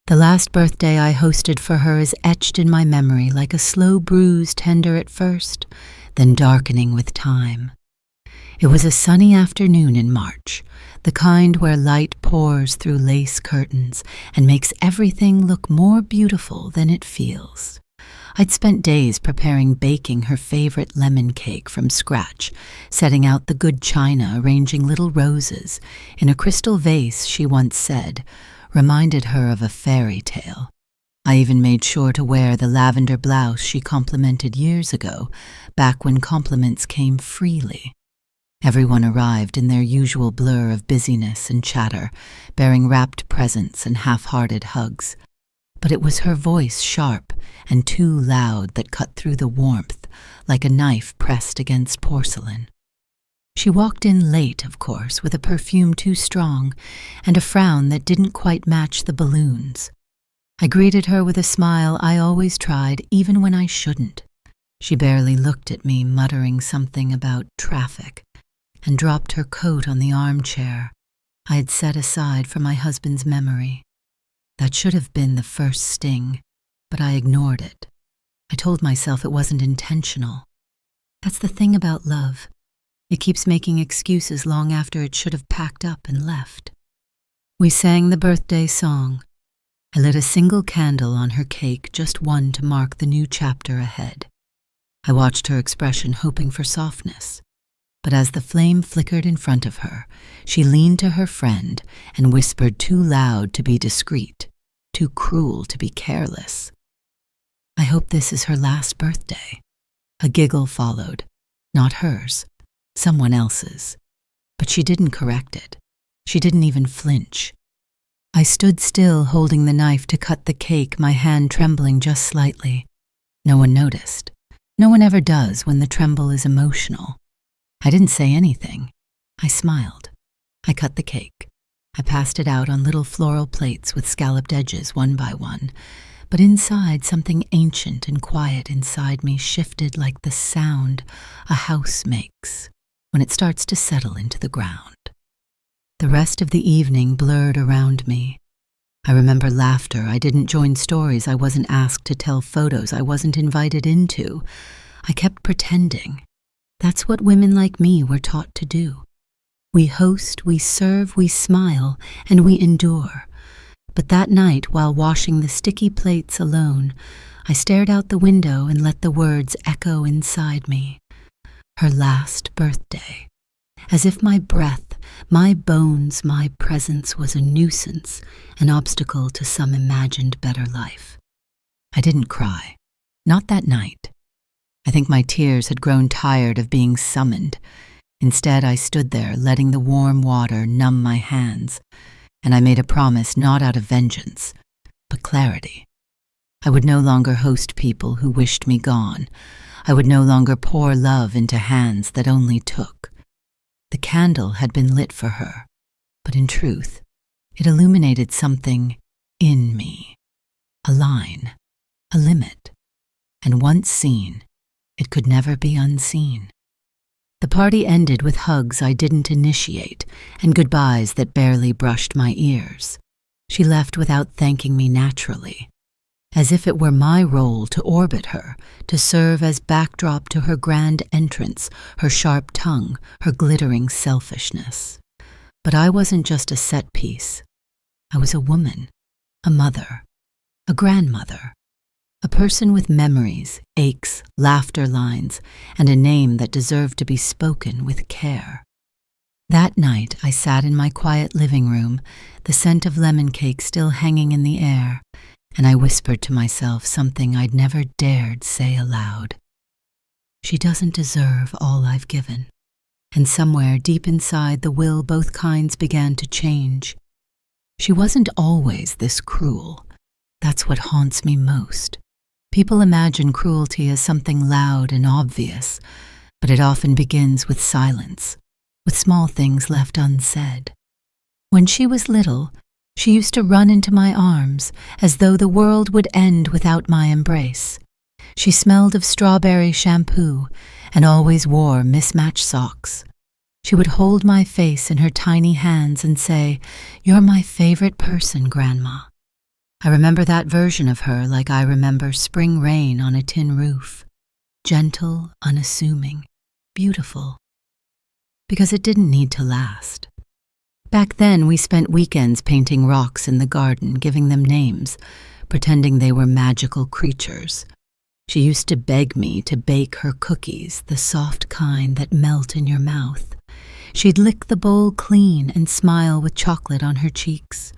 The last birthday I hosted for her is etched in my memory like a slow bruise, tender at first, then darkening with time. It was a sunny afternoon in March, the kind where light pours through lace curtains and makes everything look more beautiful than it feels. I'd spent days preparing baking her favorite lemon cake from scratch, setting out the good china, arranging little roses in a crystal vase she once said reminded her of a fairy tale. I even made sure to wear the lavender blouse she complimented years ago, back when compliments came freely. Everyone arrived in their usual blur of busyness and chatter, bearing wrapped presents and half-hearted hugs. But it was her voice, sharp and too loud, that cut through the warmth like a knife pressed against porcelain. She walked in late, of course, with a perfume too strong and a frown that didn't quite match the balloons. I greeted her with a smile I always tried, even when I shouldn't. She barely looked at me, muttering something about traffic, and dropped her coat on the armchair I had set aside for my husband's memory. That should have been the first sting, but I ignored it. I told myself it wasn't intentional. That's the thing about love. It keeps making excuses long after it should have packed up and left. We sang the birthday song. I lit a single candle on her cake, just one to mark the new chapter ahead. I watched her expression, hoping for softness. But as the flame flickered in front of her, she leaned to her friend and whispered, too loud to be discreet, too cruel to be careless, "I hope this is her last birthday." A giggle followed, not hers, someone else's. But she didn't correct it. She didn't even flinch. I stood still, holding the knife to cut the cake, my hand trembling just slightly. No one noticed. No one ever does when the tremble is emotional. I didn't say anything. I smiled. I cut the cake. I passed it out on little floral plates with scalloped edges, one by one. But inside, something ancient and quiet inside me shifted like the sound a house makes when it starts to settle into the ground. The rest of the evening blurred around me. I remember laughter I didn't join, stories I wasn't asked to tell, photos I wasn't invited into. I kept pretending. That's what women like me were taught to do. We host, we serve, we smile, and we endure. But that night, while washing the sticky plates alone, I stared out the window and let the words echo inside me. Her last birthday. As if my breath, my bones, my presence was a nuisance, an obstacle to some imagined better life. I didn't cry. Not that night. I think my tears had grown tired of being summoned. Instead, I stood there, letting the warm water numb my hands, and I made a promise, not out of vengeance, but clarity. I would no longer host people who wished me gone. I would no longer pour love into hands that only took. The candle had been lit for her, but in truth, it illuminated something in me, a line, a limit, and once seen, it could never be unseen. The party ended with hugs I didn't initiate and goodbyes that barely brushed my ears. She left without thanking me naturally, as if it were my role to orbit her, to serve as backdrop to her grand entrance, her sharp tongue, her glittering selfishness. But I wasn't just a set piece. I was a woman, a mother, a grandmother, a person with memories, aches, laughter lines, and a name that deserved to be spoken with care. That night, I sat in my quiet living room, the scent of lemon cake still hanging in the air, and I whispered to myself something I'd never dared say aloud. She doesn't deserve all I've given. And somewhere deep inside the will, both kinds began to change. She wasn't always this cruel. That's what haunts me most. People imagine cruelty as something loud and obvious, but it often begins with silence, with small things left unsaid. When she was little, she used to run into my arms as though the world would end without my embrace. She smelled of strawberry shampoo and always wore mismatched socks. She would hold my face in her tiny hands and say, "You're my favorite person, Grandma." I remember that version of her like I remember spring rain on a tin roof. Gentle, unassuming, beautiful. Because it didn't need to last. Back then, we spent weekends painting rocks in the garden, giving them names, pretending they were magical creatures. She used to beg me to bake her cookies, the soft kind that melt in your mouth. She'd lick the bowl clean and smile with chocolate on her cheeks.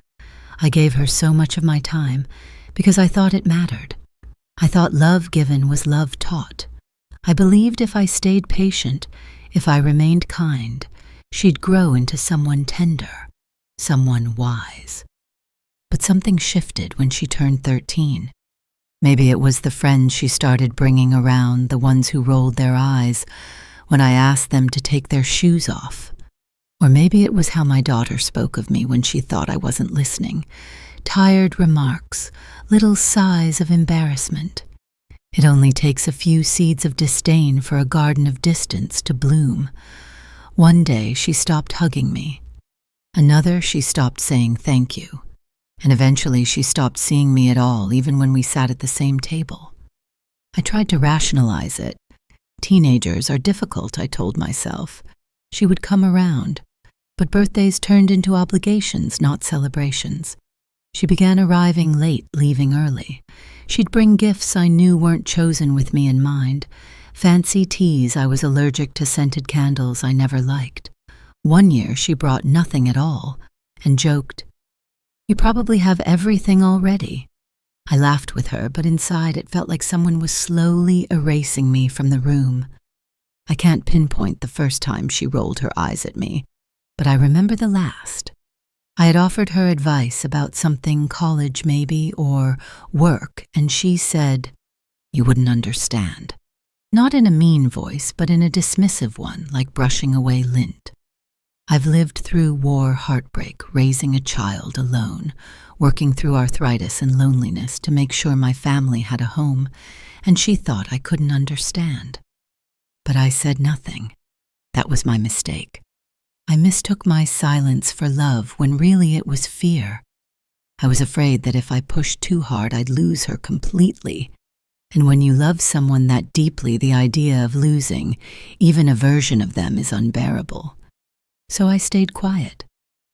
I gave her so much of my time because I thought it mattered. I thought love given was love taught. I believed if I stayed patient, if I remained kind, she'd grow into someone tender, someone wise. But something shifted when she turned 13. Maybe it was the friends she started bringing around, the ones who rolled their eyes when I asked them to take their shoes off. Or maybe it was how my daughter spoke of me when she thought I wasn't listening. Tired remarks, little sighs of embarrassment. It only takes a few seeds of disdain for a garden of distance to bloom. One day she stopped hugging me. Another she stopped saying thank you. And eventually she stopped seeing me at all, even when we sat at the same table. I tried to rationalize it. Teenagers are difficult, I told myself. She would come around, but birthdays turned into obligations, not celebrations. She began arriving late, leaving early. She'd bring gifts I knew weren't chosen with me in mind. Fancy teas, I was allergic to scented candles I never liked. One year she brought nothing at all, and joked, "You probably have everything already." I laughed with her, but inside it felt like someone was slowly erasing me from the room. I can't pinpoint the first time she rolled her eyes at me, but I remember the last. I had offered her advice about something, college maybe, or work, and she said, "You wouldn't understand." Not in a mean voice, but in a dismissive one, like brushing away lint. I've lived through war, heartbreak, raising a child alone, working through arthritis and loneliness to make sure my family had a home, and she thought I couldn't understand. But I said nothing. That was my mistake. I mistook my silence for love when really it was fear. I was afraid that if I pushed too hard, I'd lose her completely. And when you love someone that deeply, the idea of losing, even a version of them, is unbearable. So I stayed quiet.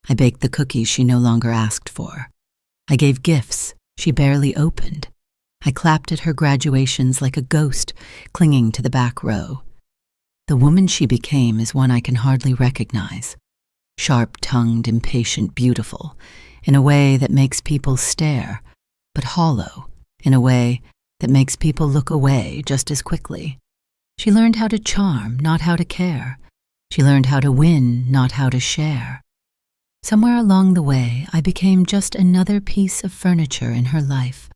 I baked the cookies she no longer asked for. I gave gifts she barely opened. I clapped at her graduations like a ghost clinging to the back row. The woman she became is one I can hardly recognize. Sharp-tongued, impatient, beautiful, in a way that makes people stare, but hollow, in a way that makes people look away just as quickly. She learned how to charm, not how to care. She learned how to win, not how to share. Somewhere along the way, I became just another piece of furniture in her life,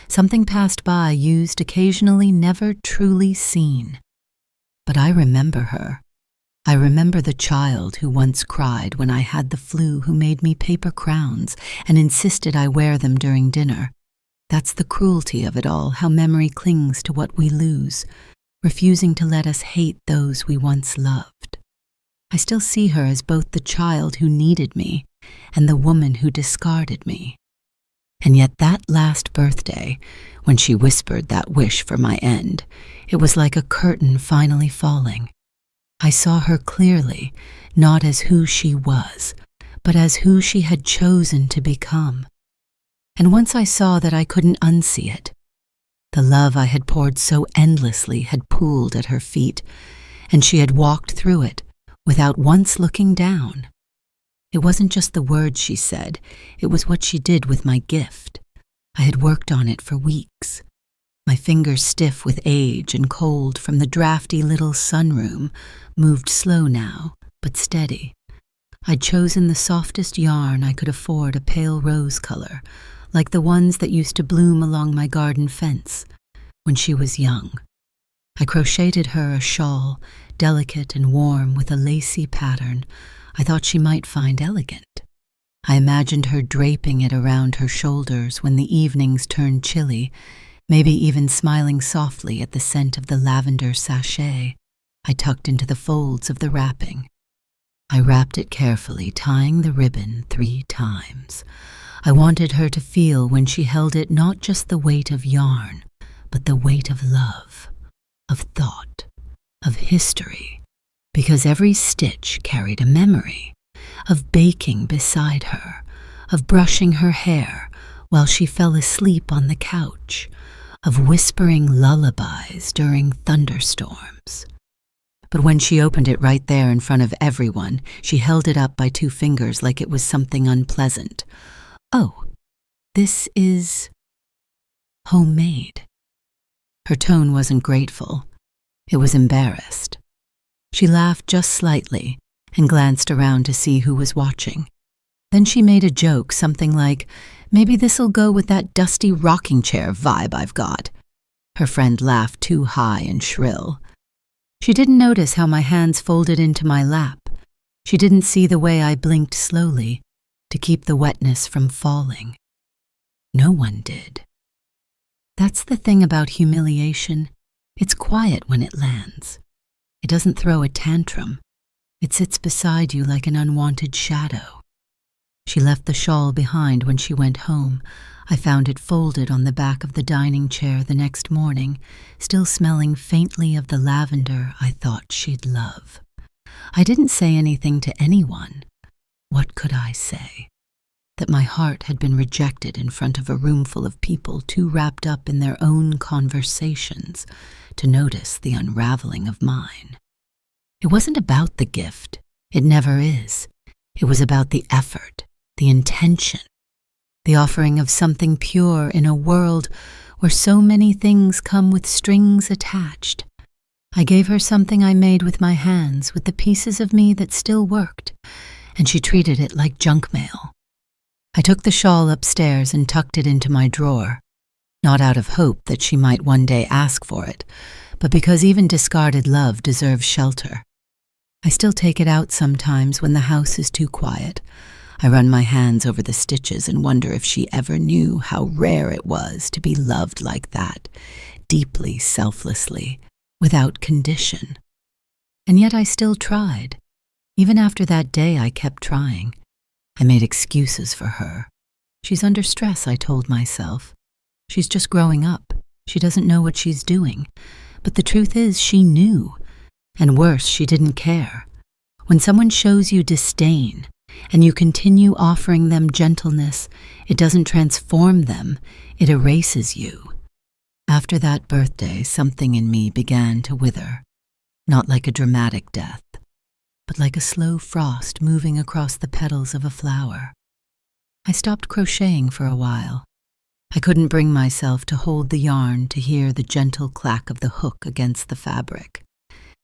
something passed by, used occasionally, never truly seen. But I remember her. I remember the child who once cried when I had the flu, who made me paper crowns and insisted I wear them during dinner. That's the cruelty of it all, how memory clings to what we lose, refusing to let us hate those we once loved. I still see her as both the child who needed me and the woman who discarded me. And yet that last birthday, when she whispered that wish for my end, it was like a curtain finally falling. I saw her clearly, not as who she was, but as who she had chosen to become. And once I saw that I couldn't unsee it. The love I had poured so endlessly had pooled at her feet, and she had walked through it without once looking down. It wasn't just the words she said, it was what she did with my gift. I had worked on it for weeks. My fingers stiff with age and cold from the drafty little sunroom, moved slow now, but steady. I'd chosen the softest yarn I could afford, a pale rose color, like the ones that used to bloom along my garden fence when she was young. I crocheted her a shawl, delicate and warm with a lacy pattern I thought she might find elegant. I imagined her draping it around her shoulders when the evenings turned chilly, maybe even smiling softly at the scent of the lavender sachet I tucked into the folds of the wrapping. I wrapped it carefully, tying the ribbon 3 times. I wanted her to feel when she held it not just the weight of yarn, but the weight of love, of thought, of history, because every stitch carried a memory of baking beside her, of brushing her hair while she fell asleep on the couch, of whispering lullabies during thunderstorms. But when she opened it right there in front of everyone, she held it up by 2 fingers like it was something unpleasant. "Oh, this is homemade." Her tone wasn't grateful. It was embarrassed. She laughed just slightly and glanced around to see who was watching. Then she made a joke, something like, "Maybe this'll go with that dusty rocking chair vibe I've got." Her friend laughed too high and shrill. She didn't notice how my hands folded into my lap. She didn't see the way I blinked slowly to keep the wetness from falling. No one did. That's the thing about humiliation. It's quiet when it lands. It doesn't throw a tantrum. It sits beside you like an unwanted shadow. She left the shawl behind when she went home. I found it folded on the back of the dining chair the next morning, still smelling faintly of the lavender I thought she'd love. I didn't say anything to anyone. What could I say? That my heart had been rejected in front of a room full of people too wrapped up in their own conversations to notice the unraveling of mine. It wasn't about the gift. It never is. It was about the effort, the intention, the offering of something pure in a world where so many things come with strings attached. I gave her something I made with my hands, with the pieces of me that still worked, and she treated it like junk mail. I took the shawl upstairs and tucked it into my drawer, not out of hope that she might one day ask for it, but because even discarded love deserves shelter. I still take it out sometimes when the house is too quiet. I run my hands over the stitches and wonder if she ever knew how rare it was to be loved like that, deeply, selflessly, without condition. And yet I still tried. Even after that day, I kept trying. I made excuses for her. She's under stress, I told myself. She's just growing up. She doesn't know what she's doing. But the truth is, she knew. And worse, she didn't care. When someone shows you disdain, and you continue offering them gentleness, it doesn't transform them, it erases you. After that birthday, something in me began to wither, not like a dramatic death, but like a slow frost moving across the petals of a flower. I stopped crocheting for a while. I couldn't bring myself to hold the yarn to hear the gentle clack of the hook against the fabric.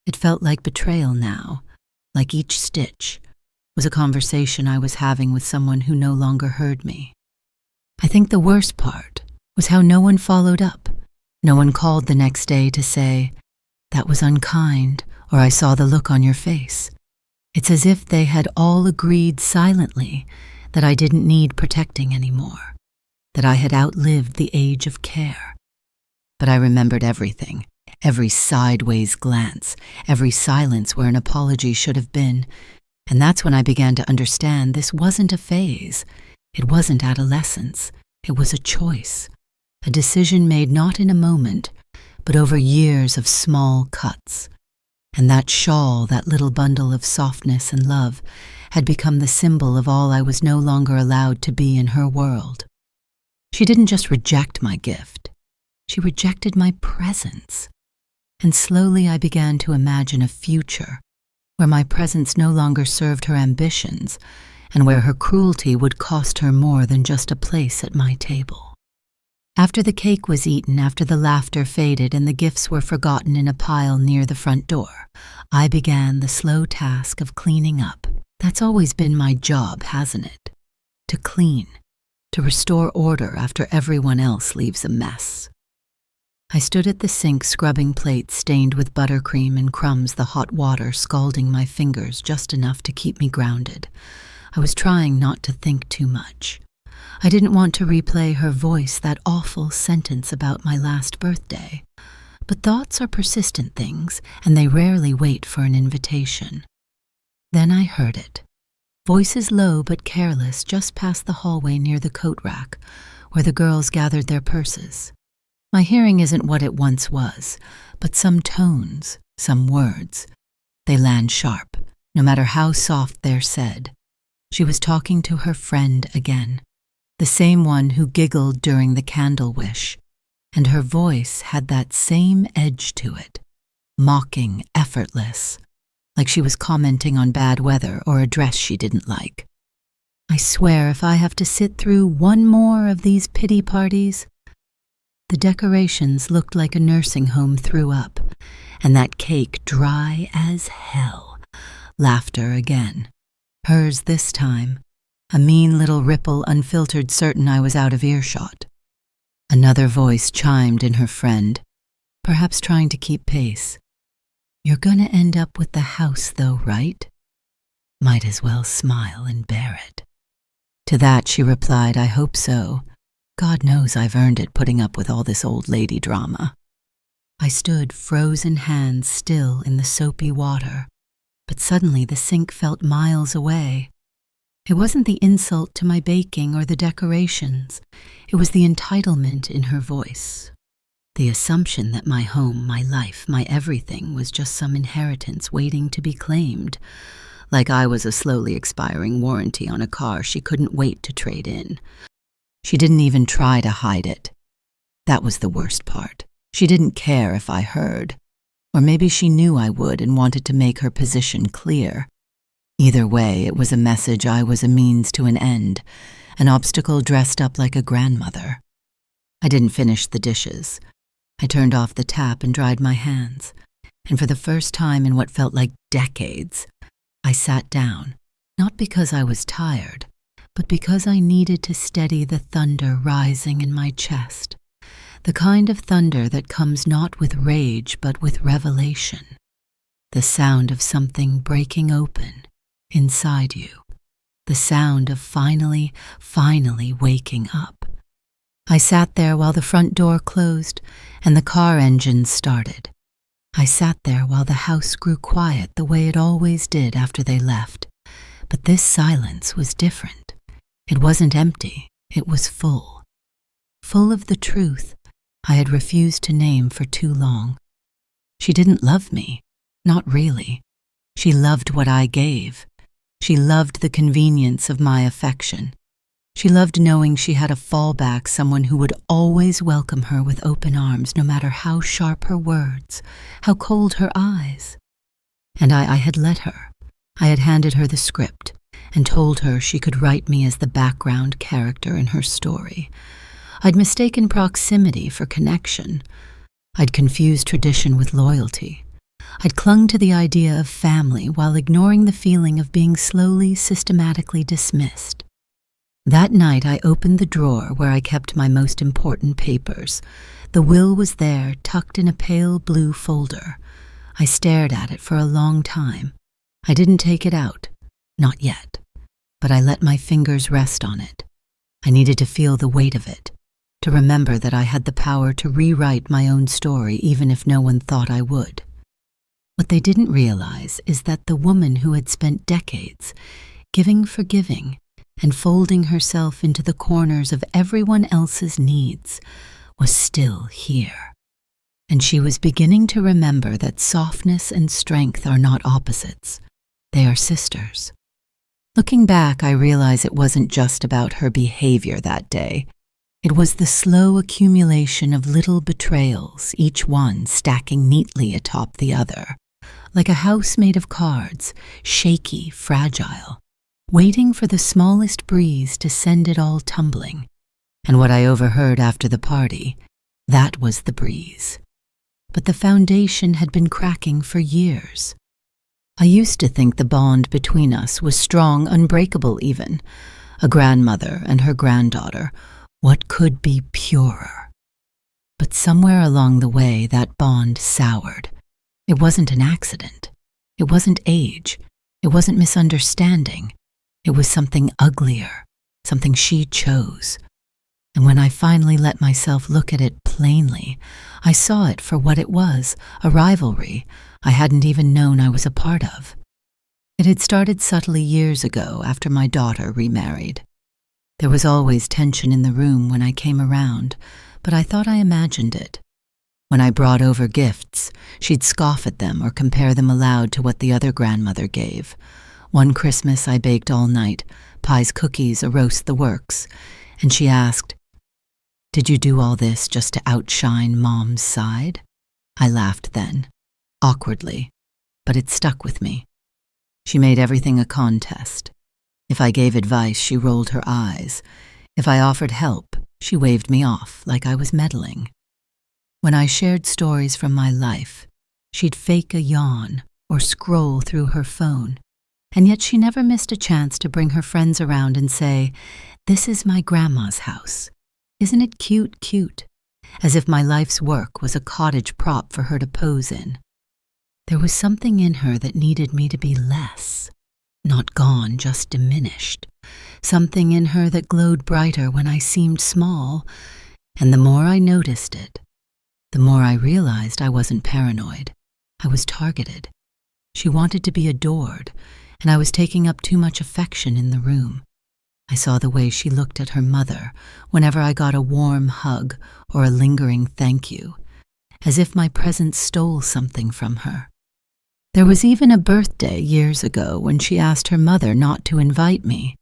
It felt like betrayal now, like each stitch was a conversation I was having with someone who no longer heard me. I think the worst part was how no one followed up. No one called the next day to say, "That was unkind," or "I saw the look on your face." It's as if they had all agreed silently that I didn't need protecting anymore, that I had outlived the age of care. But I remembered everything, every sideways glance, every silence where an apology should have been, and that's when I began to understand this wasn't a phase. It wasn't adolescence. It was a choice, a decision made not in a moment, but over years of small cuts. And that shawl, that little bundle of softness and love, had become the symbol of all I was no longer allowed to be in her world. She didn't just reject my gift. She rejected my presence. And slowly I began to imagine a future where my presence no longer served her ambitions and where her cruelty would cost her more than just a place at my table. After the cake was eaten, after the laughter faded and the gifts were forgotten in a pile near the front door, I began the slow task of cleaning up. That's always been my job, hasn't it? To clean, to restore order after everyone else leaves a mess. I stood at the sink scrubbing plates stained with buttercream and crumbs, the hot water scalding my fingers just enough to keep me grounded. I was trying not to think too much. I didn't want to replay her voice, that awful sentence about my last birthday. But thoughts are persistent things, and they rarely wait for an invitation. Then I heard it. Voices low but careless just past the hallway near the coat rack, where the girls gathered their purses. My hearing isn't what it once was, but some tones, some words. They land sharp, no matter how soft they're said. She was talking to her friend again, the same one who giggled during the candle wish, and her voice had that same edge to it, mocking, effortless, like she was commenting on bad weather or a dress she didn't like. I swear if I have to sit through one more of these pity parties. The decorations looked like a nursing home threw up, and that cake dry as hell. Laughter again. Hers this time, a mean little ripple unfiltered, certain I was out of earshot. Another voice chimed in her friend, perhaps trying to keep pace. "You're gonna end up with the house though, right? Might as well smile and bear it." To that she replied, "I hope so. God knows I've earned it putting up with all this old lady drama." I stood, frozen hands still in the soapy water, but suddenly the sink felt miles away. It wasn't the insult to my baking or the decorations. It was the entitlement in her voice. The assumption that my home, my life, my everything was just some inheritance waiting to be claimed, like I was a slowly expiring warranty on a car she couldn't wait to trade in. She didn't even try to hide it. That was the worst part. She didn't care if I heard. Or maybe she knew I would and wanted to make her position clear. Either way, it was a message I was a means to an end, an obstacle dressed up like a grandmother. I didn't finish the dishes. I turned off the tap and dried my hands, and for the first time in what felt like decades, I sat down, not because I was tired, but because I needed to steady the thunder rising in my chest, the kind of thunder that comes not with rage but with revelation, the sound of something breaking open inside you, the sound of finally waking up. I sat there while the front door closed and the car engine started. I sat there while the house grew quiet the way it always did after they left. But this silence was different. It wasn't empty, it was full. Full of the truth I had refused to name for too long. She didn't love me, not really. She loved what I gave. She loved the convenience of my affection. She loved knowing she had a fallback, someone who would always welcome her with open arms, no matter how sharp her words, how cold her eyes. And I had let her. I had handed her the script and told her she could write me as the background character in her story. I'd mistaken proximity for connection. I'd confused tradition with loyalty. I'd clung to the idea of family while ignoring the feeling of being slowly, systematically dismissed. That night I opened the drawer where I kept my most important papers. The will was there, tucked in a pale blue folder. I stared at it for a long time. I didn't take it out, not yet, but I let my fingers rest on it. I needed to feel the weight of it, to remember that I had the power to rewrite my own story even if no one thought I would. What they didn't realize is that the woman who had spent decades giving for giving and folding herself into the corners of everyone else's needs was still here. And she was beginning to remember that softness and strength are not opposites. They are sisters. Looking back, I realize it wasn't just about her behavior that day. It was the slow accumulation of little betrayals, each one stacking neatly atop the other, like a house made of cards, shaky, fragile, waiting for the smallest breeze to send it all tumbling. And what I overheard after the party, that was the breeze. But the foundation had been cracking for years. I used to think the bond between us was strong, unbreakable even. A grandmother and her granddaughter. What could be purer? But somewhere along the way, that bond soured. It wasn't an accident. It wasn't age. It wasn't misunderstanding. It was something uglier, something she chose. And when I finally let myself look at it plainly, I saw it for what it was, a rivalry I hadn't even known I was a part of. It had started subtly years ago after my daughter remarried. There was always tension in the room when I came around, but I thought I imagined it. When I brought over gifts, she'd scoff at them or compare them aloud to what the other grandmother gave. One Christmas I baked all night, pies, cookies, a roast, the works, and she asked, "Did you do all this just to outshine Mom's side?" I laughed then, awkwardly, but it stuck with me. She made everything a contest. If I gave advice, she rolled her eyes. If I offered help, she waved me off like I was meddling. When I shared stories from my life, she'd fake a yawn or scroll through her phone, and yet she never missed a chance to bring her friends around and say, "This is my grandma's house. Isn't it cute, cute?" As if my life's work was a cottage prop for her to pose in. There was something in her that needed me to be less, not gone, just diminished. Something in her that glowed brighter when I seemed small, and the more I noticed it, the more I realized I wasn't paranoid. I was targeted. She wanted to be adored, and I was taking up too much affection in the room. I saw the way she looked at her mother whenever I got a warm hug or a lingering thank you, as if my presence stole something from her. There was even a birthday years ago when she asked her mother not to invite me.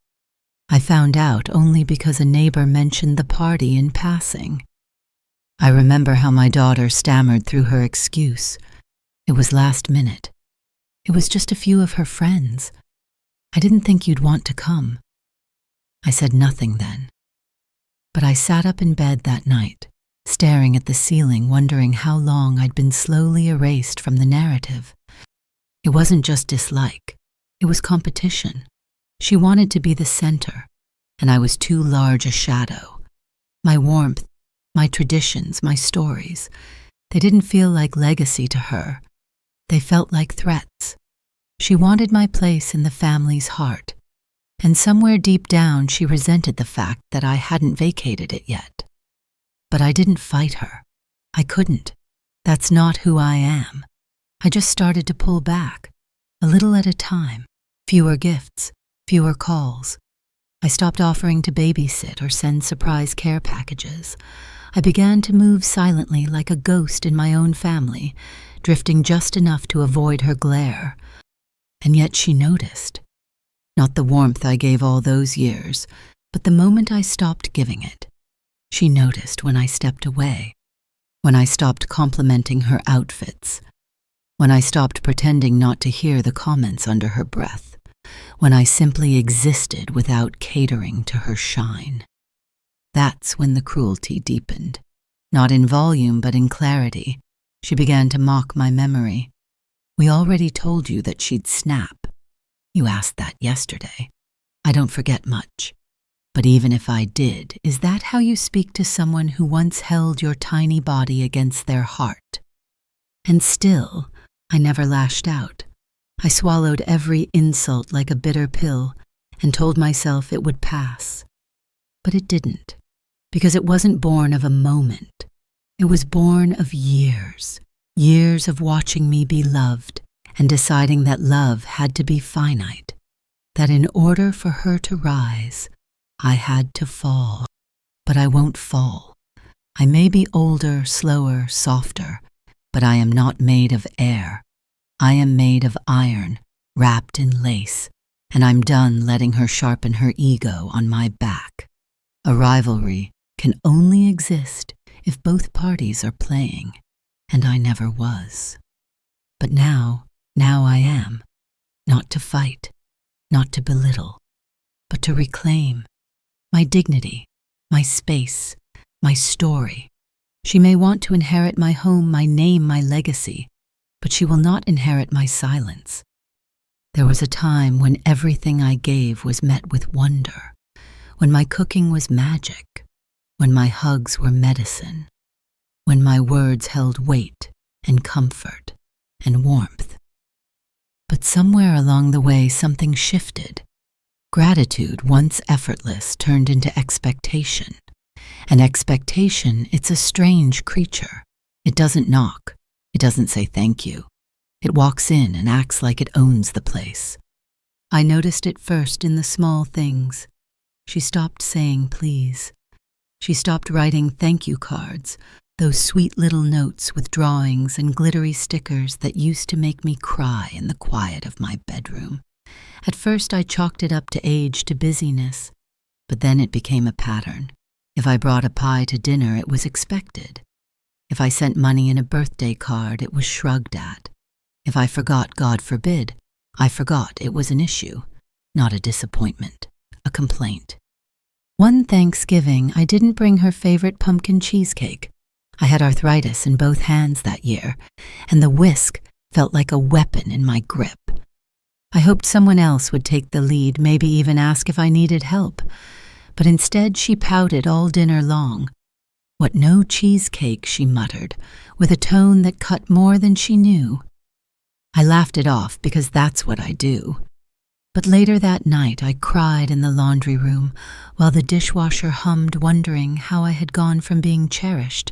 I found out only because a neighbor mentioned the party in passing. I remember how my daughter stammered through her excuse. It was last minute. It was just a few of her friends. I didn't think you'd want to come. I said nothing then. But I sat up in bed that night, staring at the ceiling, wondering how long I'd been slowly erased from the narrative. It wasn't just dislike. It was competition. She wanted to be the center, and I was too large a shadow. My warmth, my traditions, my stories, they didn't feel like legacy to her. They felt like threats. She wanted my place in the family's heart, and somewhere deep down she resented the fact that I hadn't vacated it yet. But I didn't fight her. I couldn't. That's not who I am. I just started to pull back, a little at a time, fewer gifts, fewer calls. I stopped offering to babysit or send surprise care packages. I began to move silently like a ghost in my own family, drifting just enough to avoid her glare. And yet she noticed. Not the warmth I gave all those years, but the moment I stopped giving it. She noticed when I stepped away, when I stopped complimenting her outfits, when I stopped pretending not to hear the comments under her breath, when I simply existed without catering to her shine. That's when the cruelty deepened. Not in volume, but in clarity. She began to mock my memory. "We already told you that she'd snap. You asked that yesterday. I don't forget much. But even if I did, is that how you speak to someone who once held your tiny body against their heart?" And still, I never lashed out. I swallowed every insult like a bitter pill and told myself it would pass. But it didn't, because it wasn't born of a moment. It was born of years, years of watching me be loved and deciding that love had to be finite, that in order for her to rise, I had to fall. But I won't fall. I may be older, slower, softer, but I am not made of air. I am made of iron, wrapped in lace, and I'm done letting her sharpen her ego on my back. A rivalry can only exist if both parties are playing, and I never was. But now I am, not to fight, not to belittle, but to reclaim my dignity, my space, my story. She may want to inherit my home, my name, my legacy, but she will not inherit my silence. There was a time when everything I gave was met with wonder, when my cooking was magic, when my hugs were medicine, when my words held weight and comfort and warmth. But somewhere along the way something shifted. Gratitude, once effortless, turned into expectation. And expectation, it's a strange creature. It doesn't knock. It doesn't say thank you. It walks in and acts like it owns the place. I noticed it first in the small things. She stopped saying please. She stopped writing thank you cards, those sweet little notes with drawings and glittery stickers that used to make me cry in the quiet of my bedroom. At first I chalked it up to age, to busyness, but then it became a pattern. If I brought a pie to dinner, it was expected. If I sent money in a birthday card, it was shrugged at. If I forgot, God forbid, I forgot it was an issue, not a disappointment, a complaint. One Thanksgiving, I didn't bring her favorite pumpkin cheesecake. I had arthritis in both hands that year, and the whisk felt like a weapon in my grip. I hoped someone else would take the lead, maybe even ask if I needed help, but instead she pouted all dinner long. "What, no cheesecake?" she muttered, with a tone that cut more than she knew. I laughed it off because that's what I do. But later that night I cried in the laundry room while the dishwasher hummed, wondering how I had gone from being cherished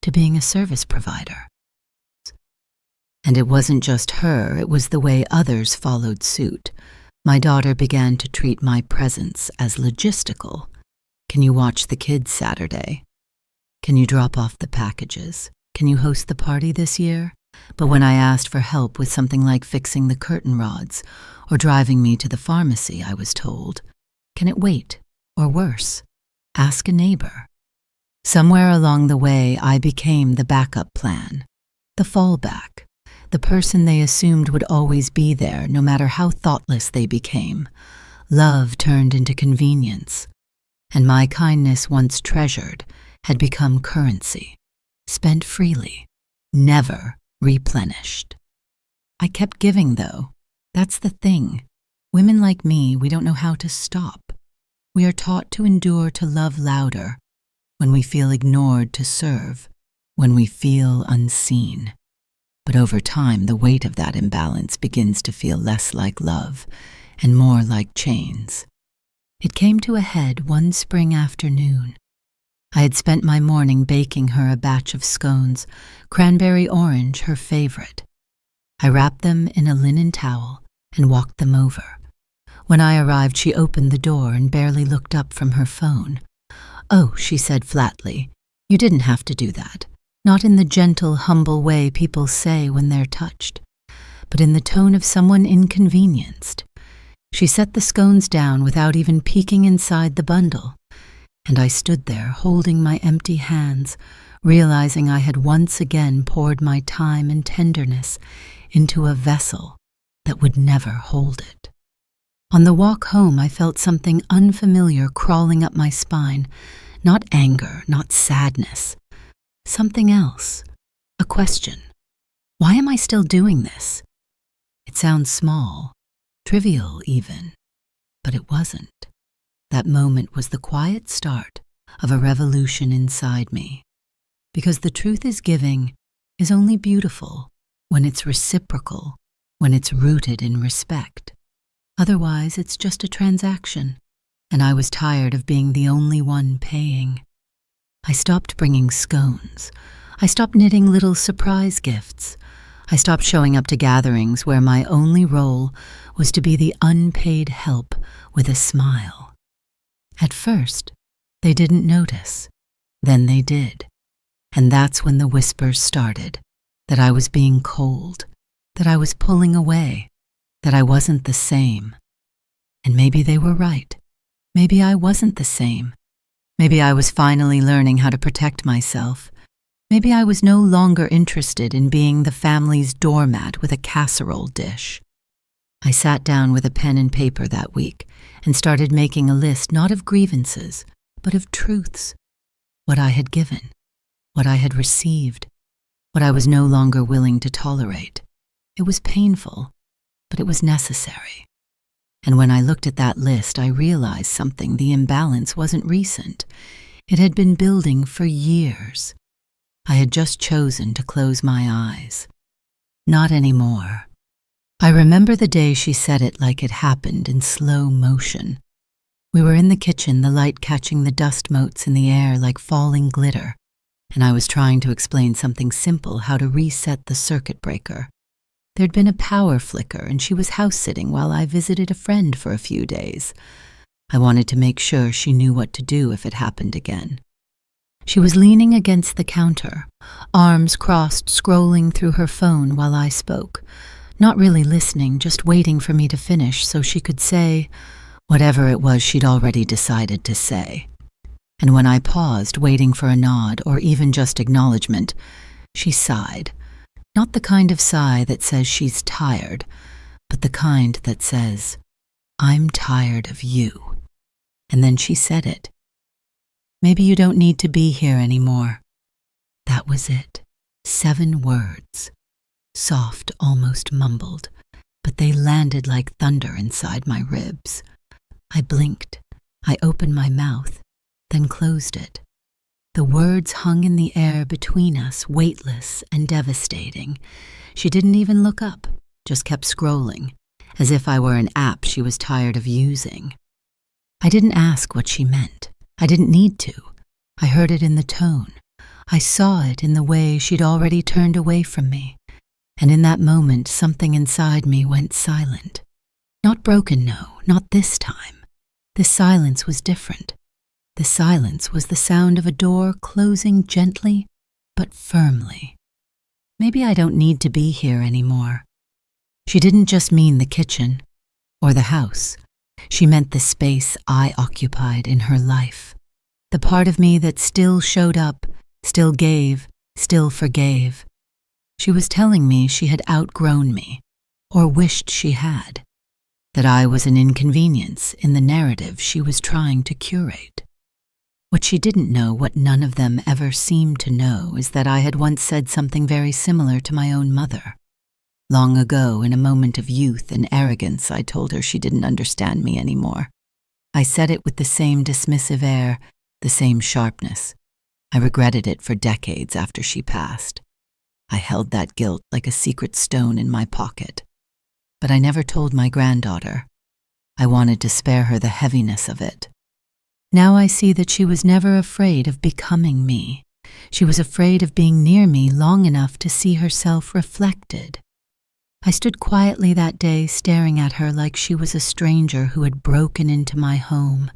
to being a service provider. And it wasn't just her, it was the way others followed suit. My daughter began to treat my presence as logistical. Can you watch the kids Saturday? Can you drop off the packages? Can you host the party this year? But when I asked for help with something like fixing the curtain rods or driving me to the pharmacy, I was told, "Can it wait? Or worse, ask a neighbor." Somewhere along the way, I became the backup plan, the fallback, the person they assumed would always be there, no matter how thoughtless they became. Love turned into convenience, and my kindness, once treasured, had become currency, spent freely, never replenished. I kept giving, though. That's the thing. Women like me, we don't know how to stop. We are taught to endure, to love louder, when we feel ignored, to serve, when we feel unseen. But over time, the weight of that imbalance begins to feel less like love and more like chains. It came to a head one spring afternoon. I had spent my morning baking her a batch of scones, cranberry orange, her favorite. I wrapped them in a linen towel and walked them over. When I arrived, she opened the door and barely looked up from her phone. "Oh," she said flatly, "you didn't have to do that. Not in the gentle, humble way people say when they're touched, but in the tone of someone inconvenienced." She set the scones down without even peeking inside the bundle, and I stood there holding my empty hands, realizing I had once again poured my time and tenderness into a vessel that would never hold it. On the walk home, I felt something unfamiliar crawling up my spine, not anger, not sadness, something else, a question. Why am I still doing this? It sounds small, trivial even, but it wasn't. That moment was the quiet start of a revolution inside me, because the truth is, giving is only beautiful when it's reciprocal, when it's rooted in respect. Otherwise, it's just a transaction, and I was tired of being the only one paying. I stopped bringing scones. I stopped knitting little surprise gifts. I stopped showing up to gatherings where my only role was to be the unpaid help with a smile. At first, they didn't notice. Then they did. And that's when the whispers started, that I was being cold, that I was pulling away, that I wasn't the same. And maybe they were right. Maybe I wasn't the same. Maybe I was finally learning how to protect myself. Maybe I was no longer interested in being the family's doormat with a casserole dish. I sat down with a pen and paper that week and started making a list not of grievances, but of truths. What I had given, what I had received, what I was no longer willing to tolerate. It was painful, but it was necessary. And when I looked at that list, I realized something. The imbalance wasn't recent. It had been building for years. I had just chosen to close my eyes. Not anymore. I remember the day she said it like it happened in slow motion. We were in the kitchen, the light catching the dust motes in the air like falling glitter, and I was trying to explain something simple, how to reset the circuit breaker. There'd been a power flicker, and she was house-sitting while I visited a friend for a few days. I wanted to make sure she knew what to do if it happened again. She was leaning against the counter, arms crossed, scrolling through her phone while I spoke, not really listening, just waiting for me to finish so she could say whatever it was she'd already decided to say. And when I paused, waiting for a nod or even just acknowledgement, she sighed. Not the kind of sigh that says she's tired, but the kind that says, "I'm tired of you." And then she said it. "Maybe you don't need to be here anymore." That was it. 7 words. Soft, almost mumbled, but they landed like thunder inside my ribs. I blinked. I opened my mouth, then closed it. The words hung in the air between us, weightless and devastating. She didn't even look up, just kept scrolling, as if I were an app she was tired of using. I didn't ask what she meant. I didn't need to. I heard it in the tone. I saw it in the way she'd already turned away from me. And in that moment, something inside me went silent. Not broken, no, not this time. This silence was different. The silence was the sound of a door closing gently but firmly. Maybe I don't need to be here anymore. She didn't just mean the kitchen or the house. She meant the space I occupied in her life. The part of me that still showed up, still gave, still forgave. She was telling me she had outgrown me, or wished she had. That I was an inconvenience in the narrative she was trying to curate. What she didn't know, what none of them ever seemed to know, is that I had once said something very similar to my own mother. Long ago, in a moment of youth and arrogance, I told her she didn't understand me anymore. I said it with the same dismissive air, the same sharpness. I regretted it for decades after she passed. I held that guilt like a secret stone in my pocket. But I never told my granddaughter. I wanted to spare her the heaviness of it. Now I see that she was never afraid of becoming me. She was afraid of being near me long enough to see herself reflected. I stood quietly that day, staring at her like she was a stranger who had broken into my home.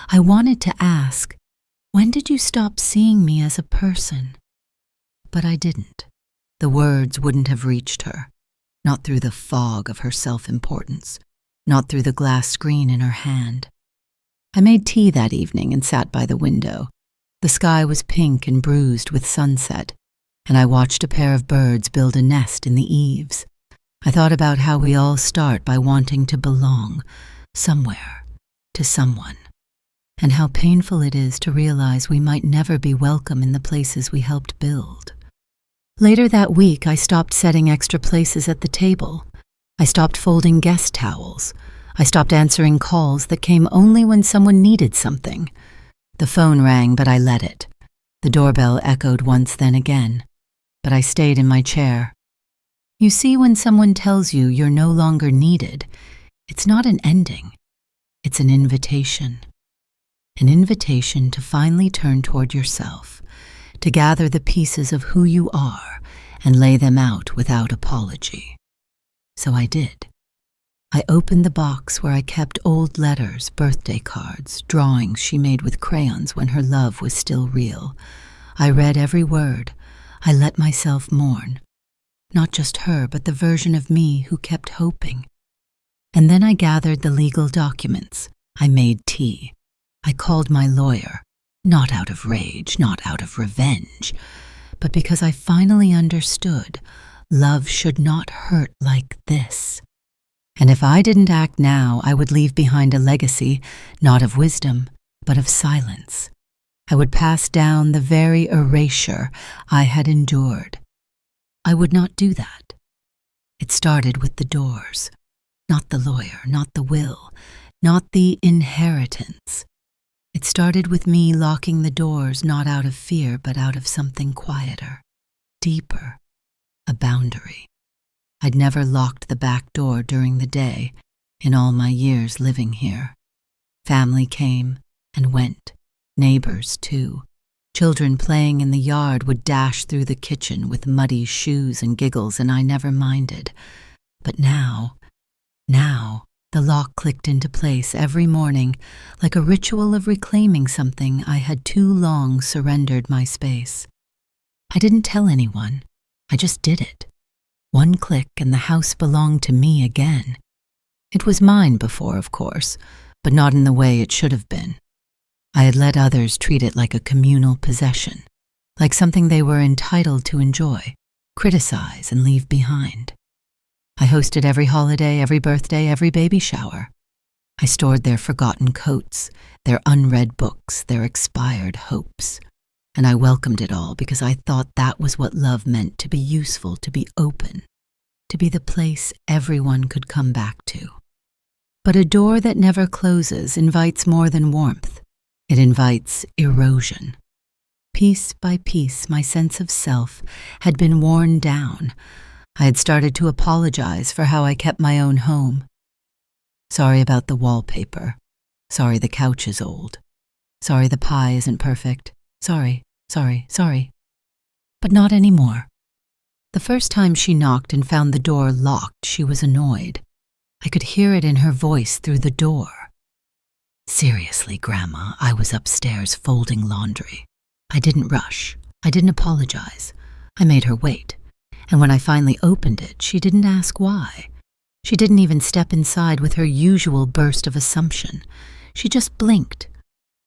I wanted to ask, "When did you stop seeing me as a person?" But I didn't. The words wouldn't have reached her, not through the fog of her self-importance, not through the glass screen in her hand. I made tea that evening and sat by the window. The sky was pink and bruised with sunset, and I watched a pair of birds build a nest in the eaves. I thought about how we all start by wanting to belong somewhere, to someone, and how painful it is to realize we might never be welcome in the places we helped build. Later that week, I stopped setting extra places at the table. I stopped folding guest towels. I stopped answering calls that came only when someone needed something. The phone rang, but I let it. The doorbell echoed once, then again. But I stayed in my chair. You see, when someone tells you you're no longer needed, it's not an ending. It's an invitation. An invitation to finally turn toward yourself, to gather the pieces of who you are and lay them out without apology. So I did. I opened the box where I kept old letters, birthday cards, drawings she made with crayons when her love was still real. I read every word. I let myself mourn. Not just her, but the version of me who kept hoping. And then I gathered the legal documents. I made tea. I called my lawyer, not out of rage, not out of revenge, but because I finally understood love should not hurt like this. And if I didn't act now, I would leave behind a legacy, not of wisdom, but of silence. I would pass down the very erasure I had endured. I would not do that. It started with the doors, not the lawyer, not the will, not the inheritance. It started with me locking the doors not out of fear, but out of something quieter, deeper, a boundary. I'd never locked the back door during the day in all my years living here. Family came and went, neighbors too. Children playing in the yard would dash through the kitchen with muddy shoes and giggles, and I never minded. But now, the lock clicked into place every morning like a ritual of reclaiming something I had too long surrendered my space. I didn't tell anyone. I just did it. One click and the house belonged to me again. It was mine before, of course, but not in the way it should have been. I had let others treat it like a communal possession, like something they were entitled to enjoy, criticize, and leave behind. I hosted every holiday, every birthday, every baby shower. I stored their forgotten coats, their unread books, their expired hopes. And I welcomed it all because I thought that was what love meant, to be useful, to be open, to be the place everyone could come back to. But a door that never closes invites more than warmth. It invites erosion. Piece by piece, my sense of self had been worn down. I had started to apologize for how I kept my own home. Sorry about the wallpaper. Sorry the couch is old. Sorry the pie isn't perfect. Sorry. But not anymore. The first time she knocked and found the door locked, she was annoyed. I could hear it in her voice through the door. Seriously, Grandma, I was upstairs folding laundry. I didn't rush. I didn't apologize. I made her wait. And when I finally opened it, she didn't ask why. She didn't even step inside with her usual burst of assumption. She just blinked,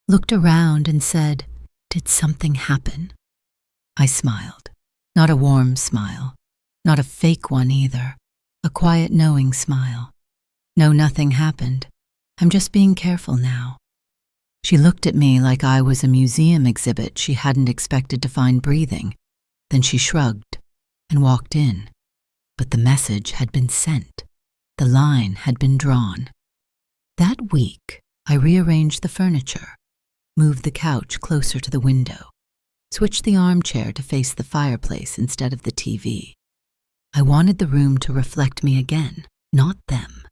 looked around and said, "Did something happen?" I smiled. Not a warm smile. Not a fake one either. A quiet, knowing smile. No, nothing happened. I'm just being careful now. She looked at me like I was a museum exhibit she hadn't expected to find breathing. Then she shrugged and walked in. But the message had been sent. The line had been drawn. That week, I rearranged the furniture, moved the couch closer to the window, switched the armchair to face the fireplace instead of the TV. I wanted the room to reflect me again, not them.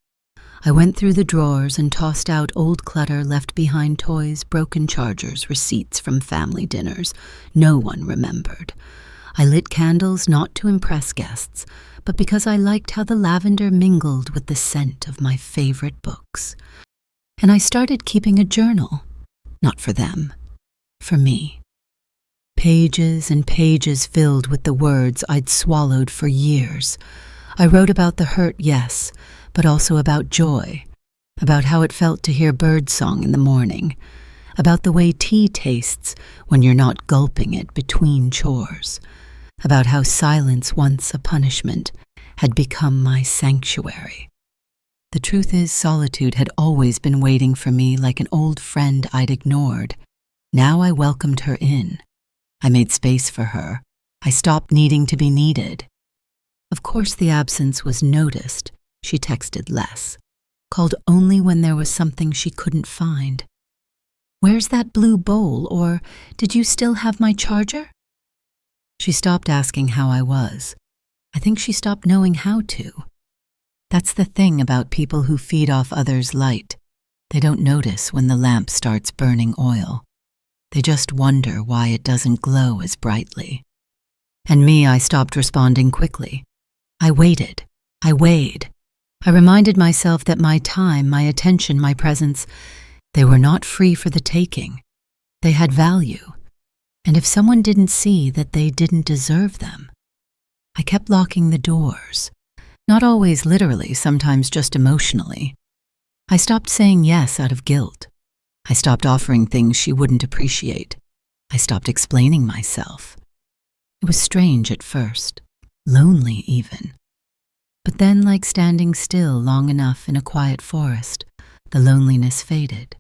I went through the drawers and tossed out old clutter, left behind toys, broken chargers, receipts from family dinners. No one remembered. I lit candles not to impress guests, but because I liked how the lavender mingled with the scent of my favorite books. And I started keeping a journal. Not for them, for me. Pages and pages filled with the words I'd swallowed for years. I wrote about the hurt, yes, but also about joy, about how it felt to hear birdsong in the morning, about the way tea tastes when you're not gulping it between chores, about how silence, once a punishment, had become my sanctuary. The truth is, solitude had always been waiting for me like an old friend I'd ignored. Now I welcomed her in. I made space for her. I stopped needing to be needed. Of course, the absence was noticed. She texted less, called only when there was something she couldn't find. "Where's that blue bowl?" or "Did you still have my charger?" She stopped asking how I was. I think she stopped knowing how to. That's the thing about people who feed off others' light. They don't notice when the lamp starts burning oil. They just wonder why it doesn't glow as brightly. And me, I stopped responding quickly. I waited. I weighed. I reminded myself that my time, my attention, my presence, they were not free for the taking. They had value. And if someone didn't see that they didn't deserve them, I kept locking the doors. Not always literally, sometimes just emotionally. I stopped saying yes out of guilt. I stopped offering things she wouldn't appreciate. I stopped explaining myself. It was strange at first, lonely even. But then, like standing still long enough in a quiet forest, the loneliness faded,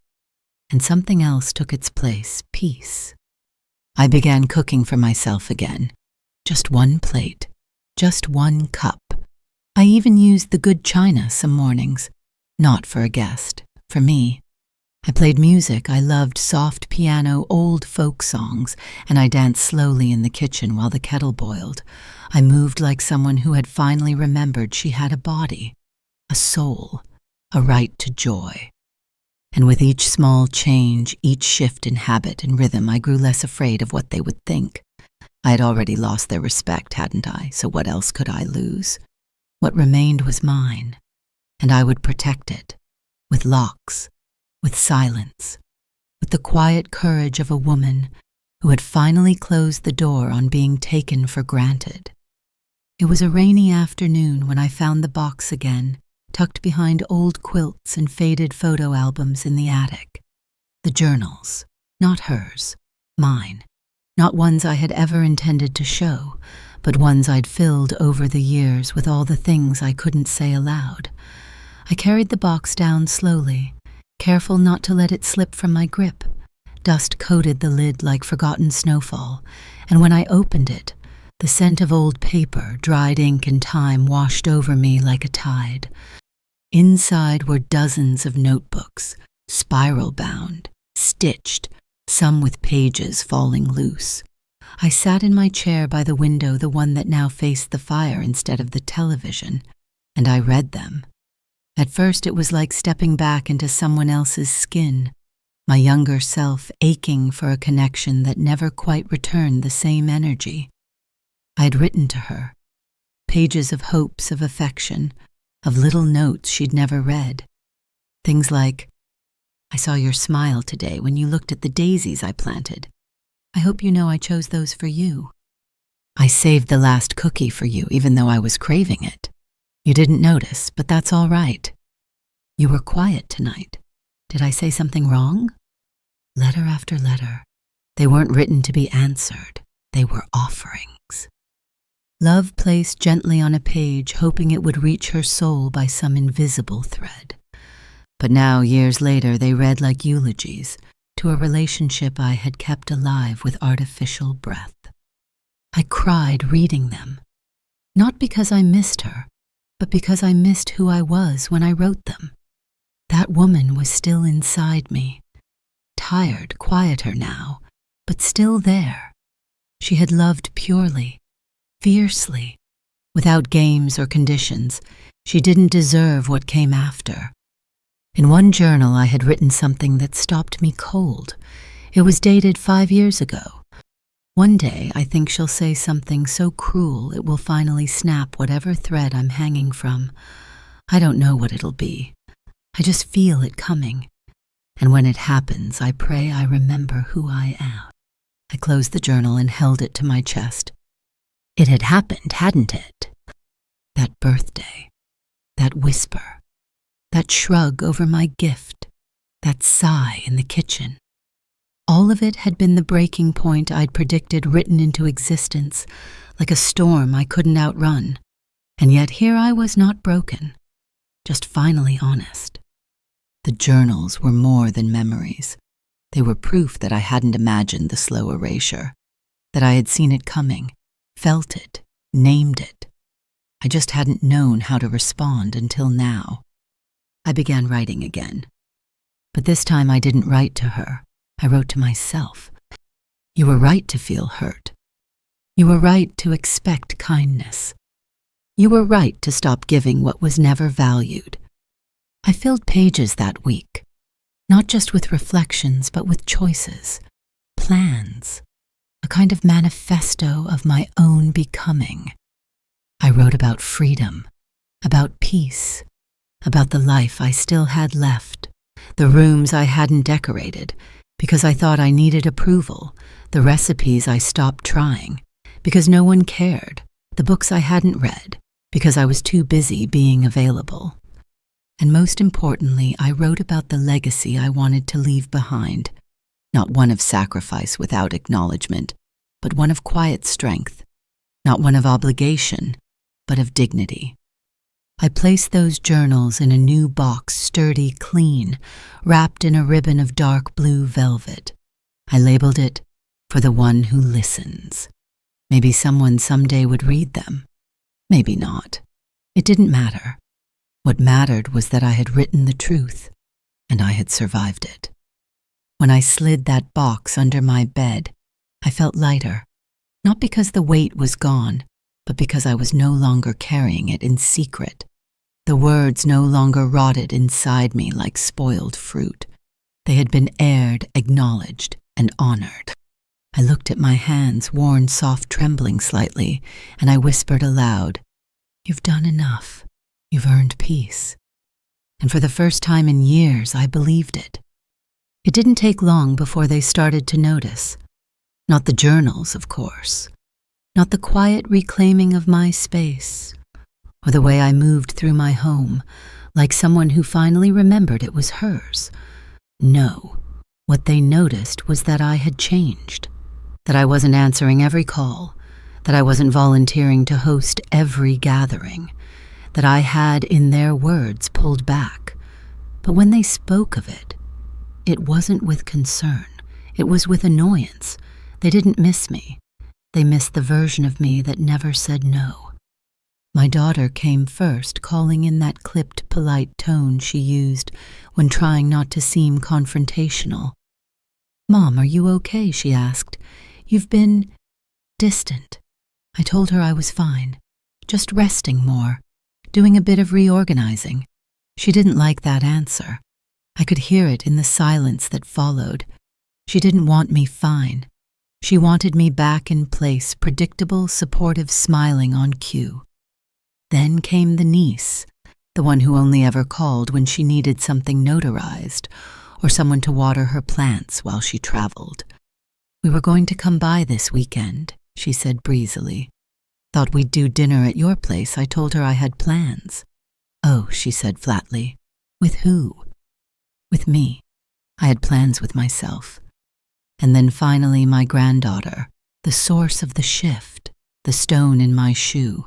and something else took its place, peace. I began cooking for myself again. Just one plate, just one cup. I even used the good china some mornings, not for a guest, for me. I played music I loved, soft piano, old folk songs, and I danced slowly in the kitchen while the kettle boiled. I moved like someone who had finally remembered she had a body, a soul, a right to joy. And with each small change, each shift in habit and rhythm, I grew less afraid of what they would think. I had already lost their respect, hadn't I? So what else could I lose? What remained was mine, and I would protect it, with locks, with silence, with the quiet courage of a woman who had finally closed the door on being taken for granted. It was a rainy afternoon when I found the box again, tucked behind old quilts and faded photo albums in the attic. The journals, not hers, mine, not ones I had ever intended to show, but ones I'd filled over the years with all the things I couldn't say aloud. I carried the box down slowly, careful not to let it slip from my grip. Dust coated the lid like forgotten snowfall, and when I opened it, the scent of old paper, dried ink, and time washed over me like a tide. Inside were dozens of notebooks, spiral-bound, stitched, some with pages falling loose. I sat in my chair by the window, the one that now faced the fire instead of the television, and I read them. At first it was like stepping back into someone else's skin, my younger self aching for a connection that never quite returned the same energy. I had written to her, pages of hopes, of affection, of little notes she'd never read. Things like, "I saw your smile today when you looked at the daisies I planted. I hope you know I chose those for you. I saved the last cookie for you even though I was craving it. You didn't notice, but that's all right. You were quiet tonight. Did I say something wrong?" Letter after letter. They weren't written to be answered. They were offerings. Love placed gently on a page, hoping it would reach her soul by some invisible thread. But now, years later, they read like eulogies to a relationship I had kept alive with artificial breath. I cried reading them, not because I missed her, but because I missed who I was when I wrote them. That woman was still inside me, tired, quieter now, but still there. She had loved purely, fiercely, without games or conditions. She didn't deserve what came after. In one journal, I had written something that stopped me cold. It was dated 5 years ago. One day, I think she'll say something so cruel it will finally snap whatever thread I'm hanging from. I don't know what it'll be. I just feel it coming. And when it happens, I pray I remember who I am. I closed the journal and held it to my chest. It had happened, hadn't it? That birthday, that whisper, that shrug over my gift, that sigh in the kitchen. All of it had been the breaking point I'd predicted written into existence, like a storm I couldn't outrun. And yet here I was not broken, just finally honest. The journals were more than memories. They were proof that I hadn't imagined the slow erasure, that I had seen it coming, felt it, named it. I just hadn't known how to respond until now. I began writing again. But this time I didn't write to her. I wrote to myself. You were right to feel hurt. You were right to expect kindness. You were right to stop giving what was never valued. I filled pages that week, not just with reflections, but with choices, plans, a kind of manifesto of my own becoming. I wrote about freedom, about peace, about the life I still had left, the rooms I hadn't decorated because I thought I needed approval, the recipes I stopped trying because no one cared, the books I hadn't read because I was too busy being available. And most importantly, I wrote about the legacy I wanted to leave behind, not one of sacrifice without acknowledgement, but one of quiet strength, not one of obligation, but of dignity. I placed those journals in a new box, sturdy, clean, wrapped in a ribbon of dark blue velvet. I labeled it, "For the One Who Listens." Maybe someone someday would read them. Maybe not. It didn't matter. What mattered was that I had written the truth, and I had survived it. When I slid that box under my bed, I felt lighter, not because the weight was gone, but because I was no longer carrying it in secret. The words no longer rotted inside me like spoiled fruit. They had been aired, acknowledged, and honored. I looked at my hands, worn soft, trembling slightly, and I whispered aloud, "You've done enough. You've earned peace." And for the first time in years, I believed it. It didn't take long before they started to notice. Not the journals, of course. Not the quiet reclaiming of my space, or the way I moved through my home, like someone who finally remembered it was hers. No, what they noticed was that I had changed, that I wasn't answering every call, that I wasn't volunteering to host every gathering, that I had, in their words, pulled back. But when they spoke of it, it wasn't with concern. It was with annoyance. They didn't miss me. They missed the version of me that never said no. My daughter came first, calling in that clipped, polite tone she used when trying not to seem confrontational. "Mom, are you okay?" she asked. "You've been distant." I told her I was fine, just resting more, doing a bit of reorganizing. She didn't like that answer. I could hear it in the silence that followed. She didn't want me fine. She wanted me back in place, predictable, supportive smiling on cue. Then came the niece, the one who only ever called when she needed something notarized or someone to water her plants while she traveled. "We were going to come by this weekend," she said breezily. "Thought we'd do dinner at your place. I told her I had plans." "Oh," she said flatly. "With who?" "With me. I had plans with myself." And then finally my granddaughter, the source of the shift, the stone in my shoe.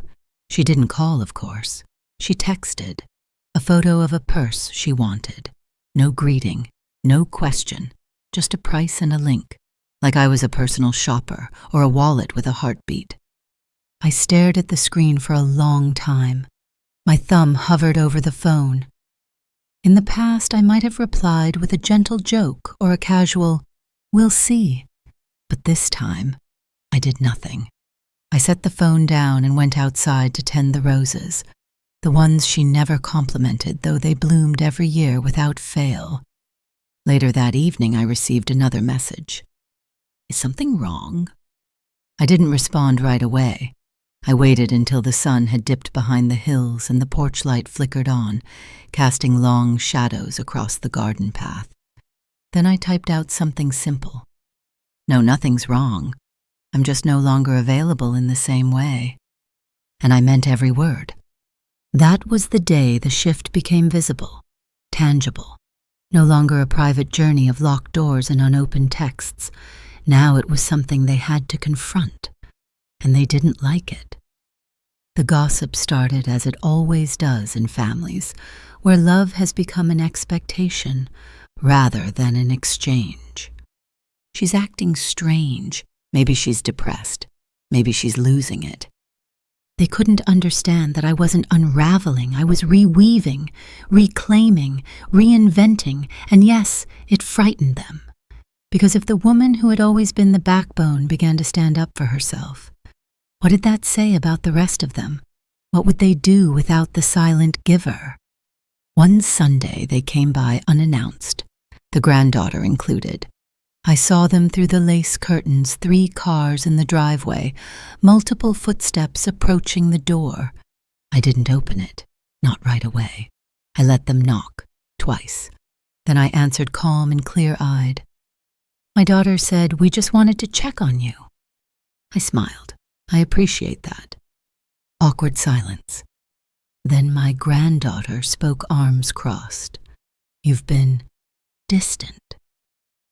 She didn't call, of course. She texted. A photo of a purse she wanted. No greeting, no question, just a price and a link, like I was a personal shopper or a wallet with a heartbeat. I stared at the screen for a long time. My thumb hovered over the phone. In the past, I might have replied with a gentle joke or a casual, "We'll see." But this time, I did nothing. I set the phone down and went outside to tend the roses, the ones she never complimented, though they bloomed every year without fail. Later that evening, I received another message. "Is something wrong?" I didn't respond right away. I waited until the sun had dipped behind the hills and the porch light flickered on, casting long shadows across the garden path. Then I typed out something simple. "No, nothing's wrong. I'm just no longer available in the same way." And I meant every word. That was the day the shift became visible, tangible. No longer a private journey of locked doors and unopened texts. Now it was something they had to confront, and they didn't like it. The gossip started as it always does in families, where love has become an expectation rather than an exchange. "She's acting strange. Maybe she's depressed. Maybe she's losing it." They couldn't understand that I wasn't unraveling. I was reweaving, reclaiming, reinventing, and yes, it frightened them. Because if the woman who had always been the backbone began to stand up for herself, what did that say about the rest of them? What would they do without the silent giver? One Sunday they came by unannounced, the granddaughter included. I saw them through the lace curtains, 3 cars in the driveway, multiple footsteps approaching the door. I didn't open it, not right away. I let them knock, twice. Then I answered calm and clear-eyed. "My daughter said, 'We just wanted to check on you.'" I smiled. I appreciate that. Awkward silence. Then my granddaughter spoke, arms crossed. "You've been distant."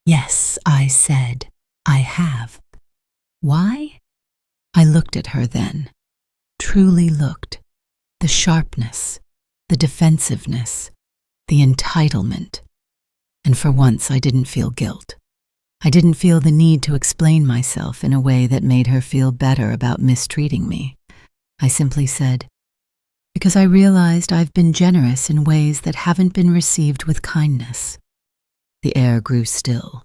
"Yes," I said, "I have." "Why?" I looked at her then, truly looked. The sharpness, the defensiveness, the entitlement. And for once I didn't feel guilt. I didn't feel the need to explain myself in a way that made her feel better about mistreating me. I simply said, "Because I realized I've been generous in ways that haven't been received with kindness." The air grew still.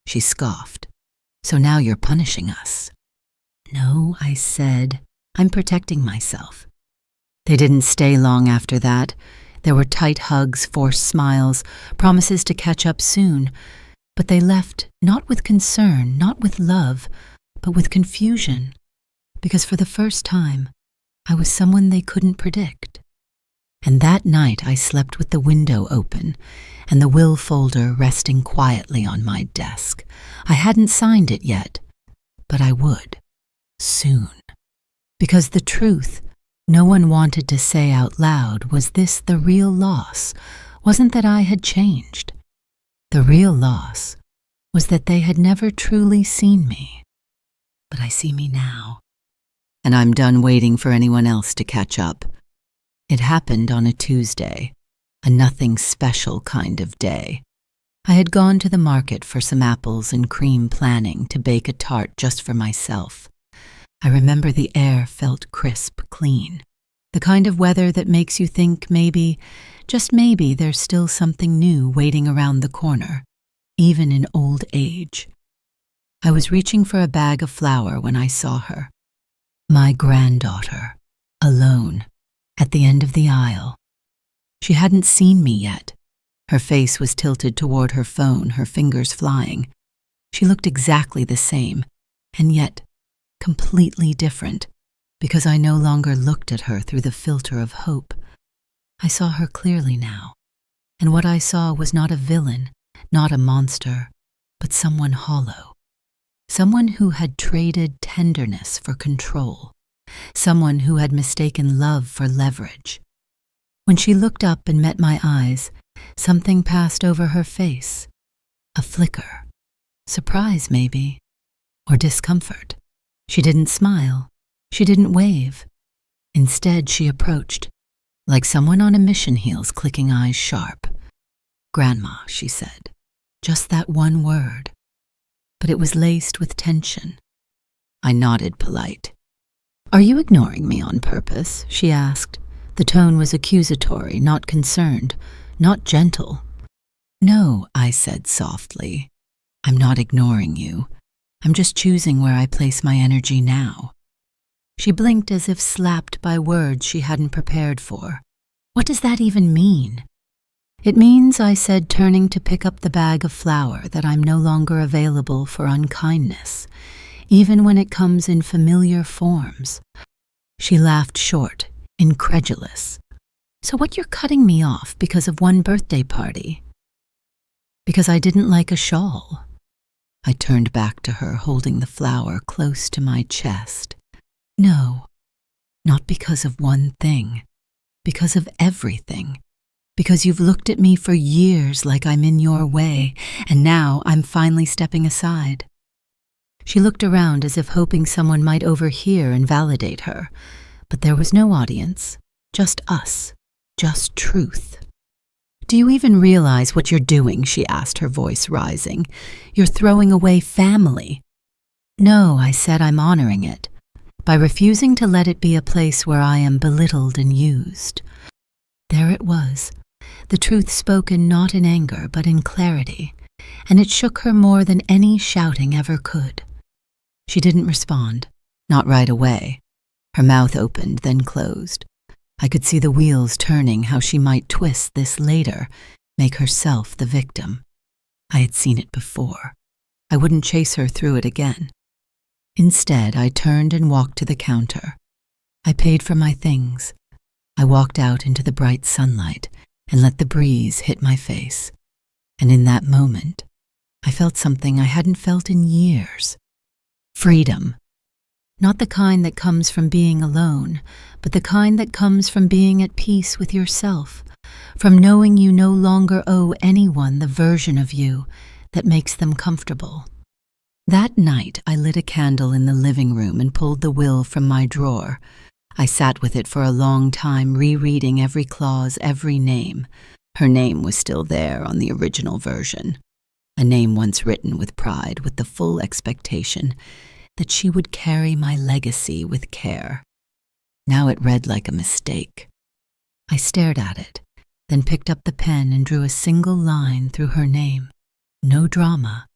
She scoffed. "So now you're punishing us." "No," I said, "I'm protecting myself." They didn't stay long after that. There were tight hugs, forced smiles, promises to catch up soon, but they left not with concern, not with love, but with confusion, because for the first time, I was someone they couldn't predict. And that night I slept with the window open and the will folder resting quietly on my desk. I hadn't signed it yet, but I would, soon. Because the truth no one wanted to say out loud was this: the real loss wasn't that I had changed. The real loss was that they had never truly seen me. But I see me now, and I'm done waiting for anyone else to catch up. It happened on a Tuesday, a nothing special kind of day. I had gone to the market for some apples and cream, planning to bake a tart just for myself. I remember the air felt crisp, clean, the kind of weather that makes you think maybe, just maybe, there's still something new waiting around the corner, even in old age. I was reaching for a bag of flour when I saw her. My granddaughter, alone, at the end of the aisle. She hadn't seen me yet. Her face was tilted toward her phone, her fingers flying. She looked exactly the same, and yet completely different, because I no longer looked at her through the filter of hope. I saw her clearly now, and what I saw was not a villain, not a monster, but someone hollow. Someone who had traded tenderness for control. Someone who had mistaken love for leverage. When she looked up and met my eyes, something passed over her face. A flicker. Surprise, maybe. Or discomfort. She didn't smile. She didn't wave. Instead, she approached, like someone on a mission, heels clicking, eyes sharp. "Grandma," she said. Just that one word. But it was laced with tension. I nodded, polite. "Are you ignoring me on purpose?" she asked. The tone was accusatory, not concerned, not gentle. "No," I said softly. "I'm not ignoring you. I'm just choosing where I place my energy now." She blinked as if slapped by words she hadn't prepared for. "What does that even mean?" "It means," I said, turning to pick up the bag of flour, "that I'm no longer available for unkindness, even when it comes in familiar forms." She laughed short, incredulous. "So what, you're cutting me off because of one birthday party?" "Because I didn't like a shawl." I turned back to her, holding the flour close to my chest. "No, not because of one thing, because of everything. Because you've looked at me for years like I'm in your way, and now I'm finally stepping aside." She looked around as if hoping someone might overhear and validate her, but there was no audience, just us, just truth. "Do you even realize what you're doing?" she asked, her voice rising. "You're throwing away family." "No," I said, "I'm honoring it, by refusing to let it be a place where I am belittled and used." There it was, the truth spoken not in anger but in clarity, and it shook her more than any shouting ever could. She didn't respond, not right away. Her mouth opened, then closed. I could see the wheels turning, how she might twist this later, make herself the victim. I had seen it before. I wouldn't chase her through it again. Instead, I turned and walked to the counter. I paid for my things. I walked out into the bright sunlight and let the breeze hit my face. And in that moment, I felt something I hadn't felt in years. Freedom. Not the kind that comes from being alone, but the kind that comes from being at peace with yourself, from knowing you no longer owe anyone the version of you that makes them comfortable. That night, I lit a candle in the living room and pulled the will from my drawer. I sat with it for a long time, rereading every clause, every name. Her name was still there on the original version. A name once written with pride, with the full expectation that she would carry my legacy with care. Now it read like a mistake. I stared at it, then picked up the pen and drew a single line through her name. No drama,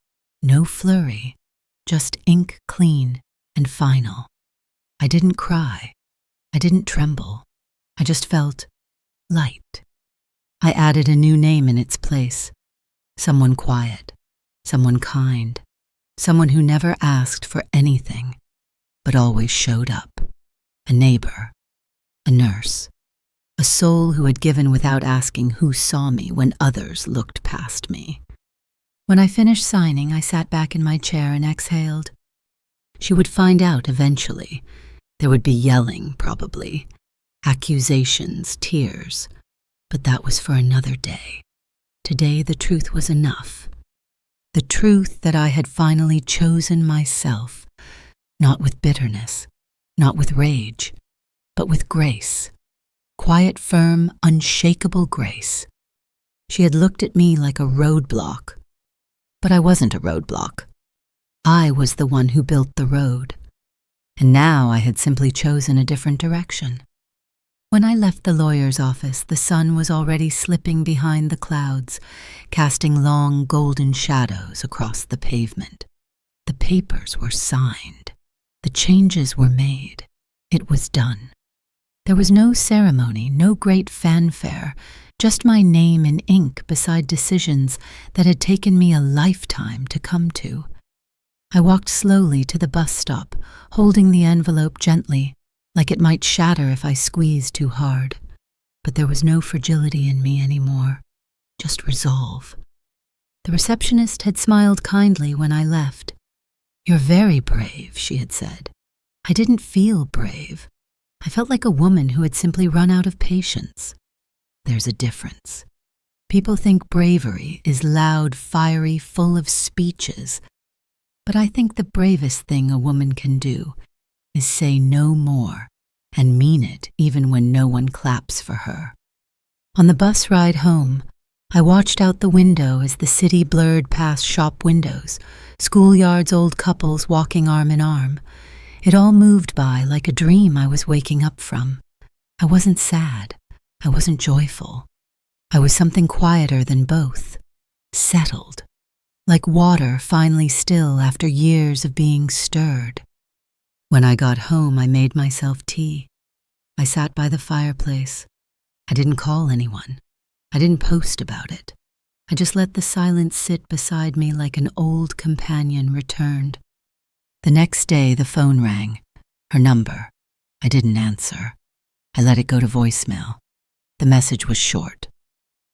no flurry, just ink clean and final. I didn't cry. I didn't tremble. I just felt light. I added a new name in its place. Someone quiet, someone kind, someone who never asked for anything, but always showed up. A neighbor, a nurse, a soul who had given without asking who saw me when others looked past me. When I finished signing, I sat back in my chair and exhaled. She would find out eventually. There would be yelling, probably, accusations, tears, but that was for another day. Today, the truth was enough. The truth that I had finally chosen myself, not with bitterness, not with rage, but with grace. Quiet, firm, unshakable grace. She had looked at me like a roadblock, but I wasn't a roadblock. I was the one who built the road, and now I had simply chosen a different direction. When I left the lawyer's office, the sun was already slipping behind the clouds, casting long golden shadows across the pavement. The papers were signed. The changes were made. It was done. There was no ceremony, no great fanfare, just my name in ink beside decisions that had taken me a lifetime to come to. I walked slowly to the bus stop, holding the envelope gently, like it might shatter if I squeezed too hard. But there was no fragility in me anymore, just resolve. The receptionist had smiled kindly when I left. "You're very brave," she had said. I didn't feel brave. I felt like a woman who had simply run out of patience. There's a difference. People think bravery is loud, fiery, full of speeches. But I think the bravest thing a woman can do is say no more and mean it even when no one claps for her. On the bus ride home, I watched out the window as the city blurred past shop windows, schoolyards, old couples walking arm in arm. It all moved by like a dream I was waking up from. I wasn't sad. I wasn't joyful. I was something quieter than both. Settled. Like water finally still after years of being stirred. When I got home, I made myself tea. I sat by the fireplace. I didn't call anyone. I didn't post about it. I just let the silence sit beside me like an old companion returned. The next day, the phone rang. Her number. I didn't answer. I let it go to voicemail. The message was short.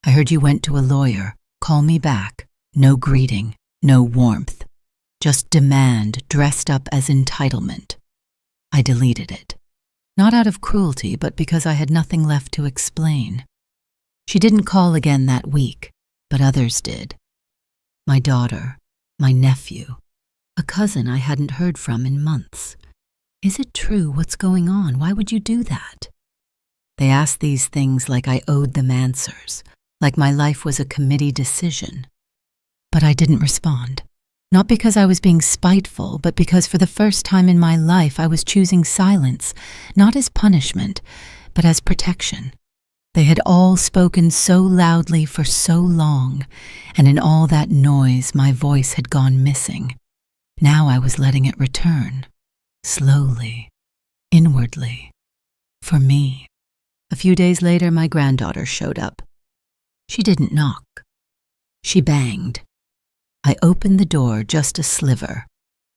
"I heard you went to a lawyer. Call me back." No greeting, no warmth. Just demand dressed up as entitlement. I deleted it. Not out of cruelty, but because I had nothing left to explain. She didn't call again that week, but others did. My daughter, my nephew, a cousin I hadn't heard from in months. "Is it true? What's going on? Why would you do that?" They asked these things like I owed them answers, like my life was a committee decision. But I didn't respond. Not because I was being spiteful, but because for the first time in my life I was choosing silence, not as punishment, but as protection. They had all spoken so loudly for so long, and in all that noise my voice had gone missing. Now I was letting it return, slowly, inwardly, for me. A few days later, my granddaughter showed up. She didn't knock. She banged. I opened the door just a sliver.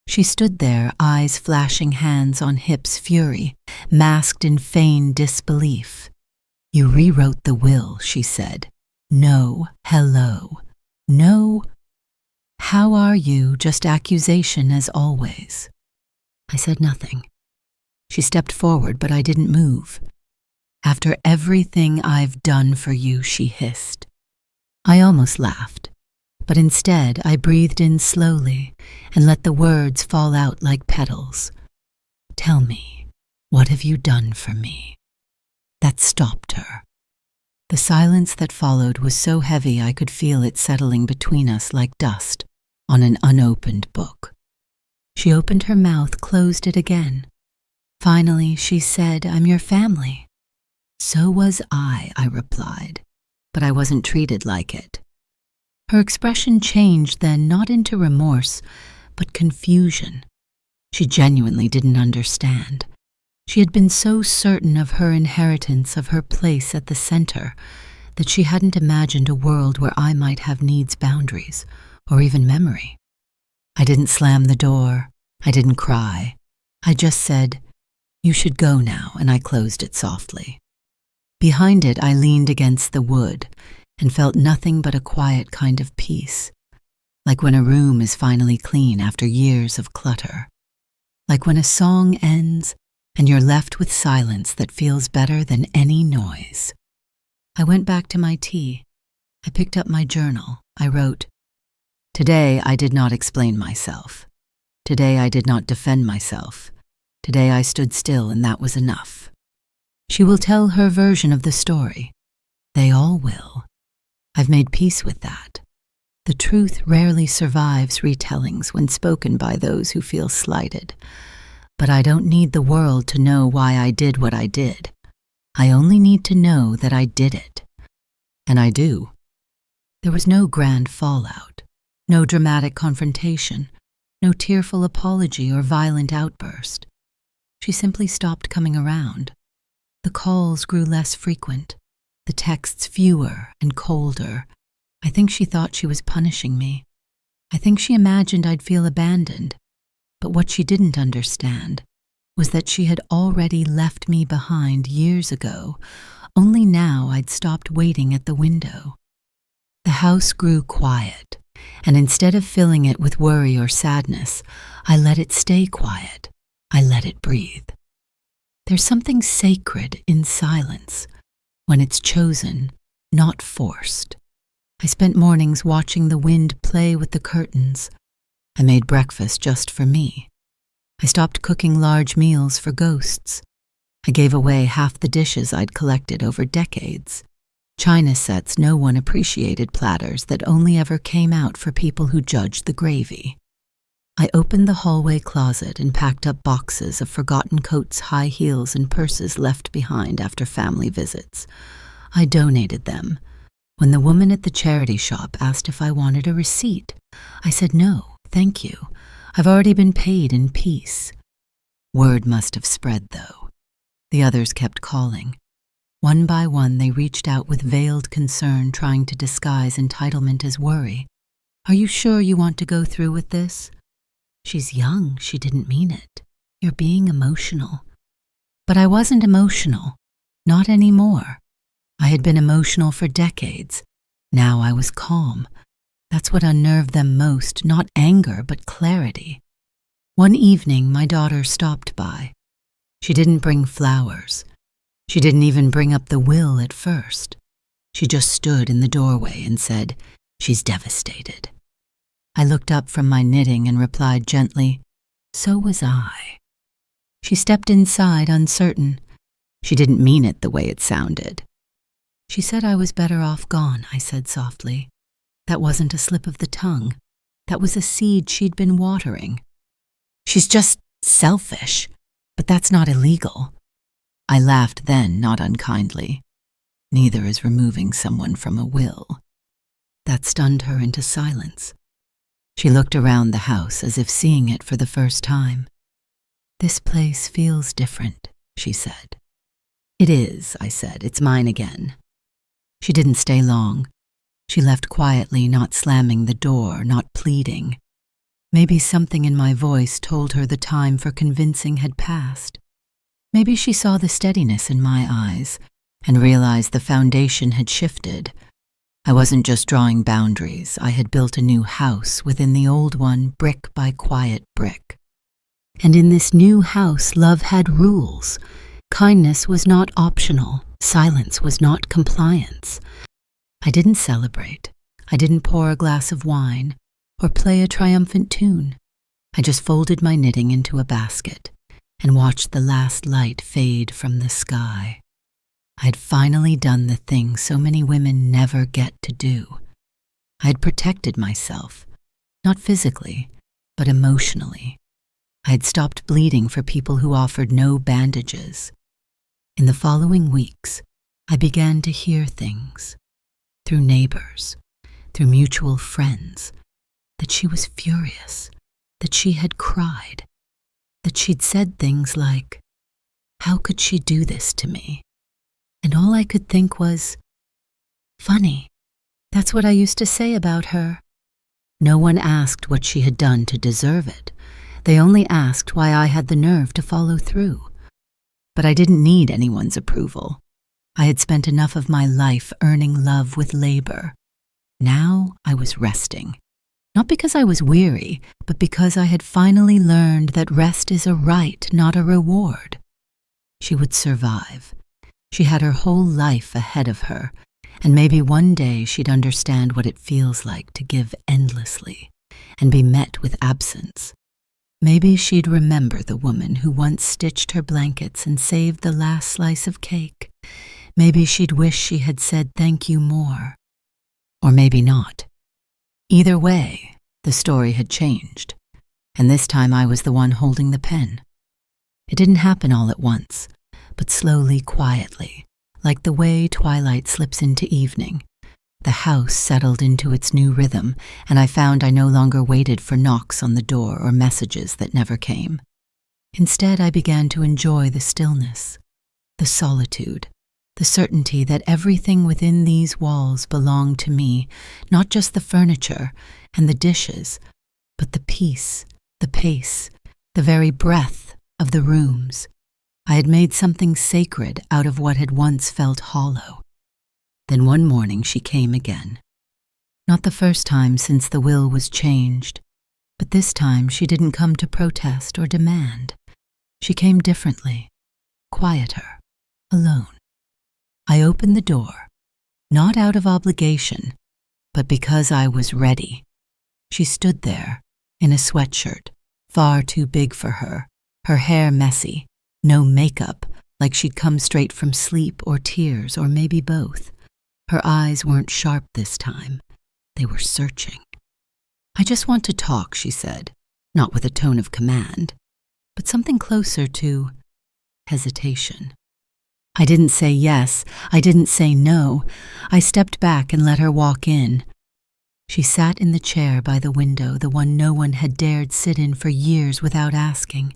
She stood there, eyes flashing, hands on hips, fury, masked in feigned disbelief. "You rewrote the will," she said. "No, hello. No, how are you?" Just accusation as always. I said nothing. She stepped forward, but I didn't move. "After everything I've done for you," she hissed. I almost laughed. But instead, I breathed in slowly and let the words fall out like petals. "Tell me, what have you done for me?" That stopped her. The silence that followed was so heavy I could feel it settling between us like dust on an unopened book. She opened her mouth, closed it again. Finally, she said, "I'm your family." "So was I replied, but I wasn't treated like it. Her expression changed then, not into remorse, but confusion. She genuinely didn't understand. She had been so certain of her inheritance, of her place at the center, that she hadn't imagined a world where I might have needs boundaries, or even memory. I didn't slam the door. I didn't cry. I just said, "You should go now," and I closed it softly. Behind it, I leaned against the wood and felt nothing but a quiet kind of peace, like when a room is finally clean after years of clutter, like when a song ends and you're left with silence that feels better than any noise. I went back to my tea. I picked up my journal. I wrote, "Today I did not explain myself. Today I did not defend myself. Today I stood still, and that was enough." She will tell her version of the story. They all will. I've made peace with that. The truth rarely survives retellings when spoken by those who feel slighted. But I don't need the world to know why I did what I did. I only need to know that I did it. And I do. There was no grand fallout, no dramatic confrontation, no tearful apology or violent outburst. She simply stopped coming around. The calls grew less frequent, the texts fewer and colder. I think she thought she was punishing me. I think she imagined I'd feel abandoned. But what she didn't understand was that she had already left me behind years ago. Only now I'd stopped waiting at the window. The house grew quiet, and instead of filling it with worry or sadness, I let it stay quiet. I let it breathe. There's something sacred in silence, when it's chosen, not forced. I spent mornings watching the wind play with the curtains. I made breakfast just for me. I stopped cooking large meals for ghosts. I gave away half the dishes I'd collected over decades. China sets no one appreciated platters that only ever came out for people who judged the gravy. I opened the hallway closet and packed up boxes of forgotten coats, high heels, and purses left behind after family visits. I donated them. When the woman at the charity shop asked if I wanted a receipt, I said no, thank you. I've already been paid in peace. Word must have spread, though. The others kept calling. One by one, they reached out with veiled concern, trying to disguise entitlement as worry. "Are you sure you want to go through with this?" "She's young, she didn't mean it. You're being emotional." But I wasn't emotional. Not anymore. I had been emotional for decades. Now I was calm. That's what unnerved them most, not anger, but clarity. One evening, my daughter stopped by. She didn't bring flowers. She didn't even bring up the will at first. She just stood in the doorway and said, "She's devastated." I looked up from my knitting and replied gently, "So was I." She stepped inside, uncertain. She didn't mean it the way it sounded. "She said I was better off gone," I said softly. That wasn't a slip of the tongue. That was a seed she'd been watering. "She's just selfish, but that's not illegal." I laughed then, not unkindly. Neither is removing someone from a will. That stunned her into silence. She looked around the house as if seeing it for the first time. "This place feels different," she said. "It is," I said. "It's mine again." She didn't stay long. She left quietly, not slamming the door, not pleading. Maybe something in my voice told her the time for convincing had passed. Maybe she saw the steadiness in my eyes and realized the foundation had shifted. I wasn't just drawing boundaries. I had built a new house within the old one, brick by quiet brick. And in this new house, love had rules. Kindness was not optional. Silence was not compliance. I didn't celebrate. I didn't pour a glass of wine or play a triumphant tune. I just folded my knitting into a basket and watched the last light fade from the sky. I had finally done the thing so many women never get to do. I had protected myself, not physically, but emotionally. I had stopped bleeding for people who offered no bandages. In the following weeks, I began to hear things, through neighbors, through mutual friends, that she was furious, that she had cried, that she'd said things like, "How could she do this to me?" And all I could think was, Funny, that's what I used to say about her. No one asked what she had done to deserve it. They only asked why I had the nerve to follow through. But I didn't need anyone's approval. I had spent enough of my life earning love with labor. Now I was resting. Not because I was weary, but because I had finally learned that rest is a right, not a reward. She would survive. She had her whole life ahead of her, and maybe one day she'd understand what it feels like to give endlessly and be met with absence. Maybe she'd remember the woman who once stitched her blankets and saved the last slice of cake. Maybe she'd wish she had said thank you more. Or maybe not. Either way, the story had changed, and this time I was the one holding the pen. It didn't happen all at once, but slowly, quietly, like the way twilight slips into evening. The house settled into its new rhythm, and I found I no longer waited for knocks on the door or messages that never came. Instead, I began to enjoy the stillness, the solitude, the certainty that everything within these walls belonged to me, not just the furniture and the dishes, but the peace, the pace, the very breath of the rooms. I had made something sacred out of what had once felt hollow. Then one morning she came again. Not the first time since the will was changed, but this time she didn't come to protest or demand. She came differently, quieter, alone. I opened the door, not out of obligation, but because I was ready. She stood there, in a sweatshirt, far too big for her hair messy, no makeup, like she'd come straight from sleep or tears or maybe both. Her eyes weren't sharp this time. They were searching. "I just want to talk," she said, not with a tone of command, but something closer to hesitation. I didn't say yes. I didn't say no. I stepped back and let her walk in. She sat in the chair by the window, the one no one had dared sit in for years without asking,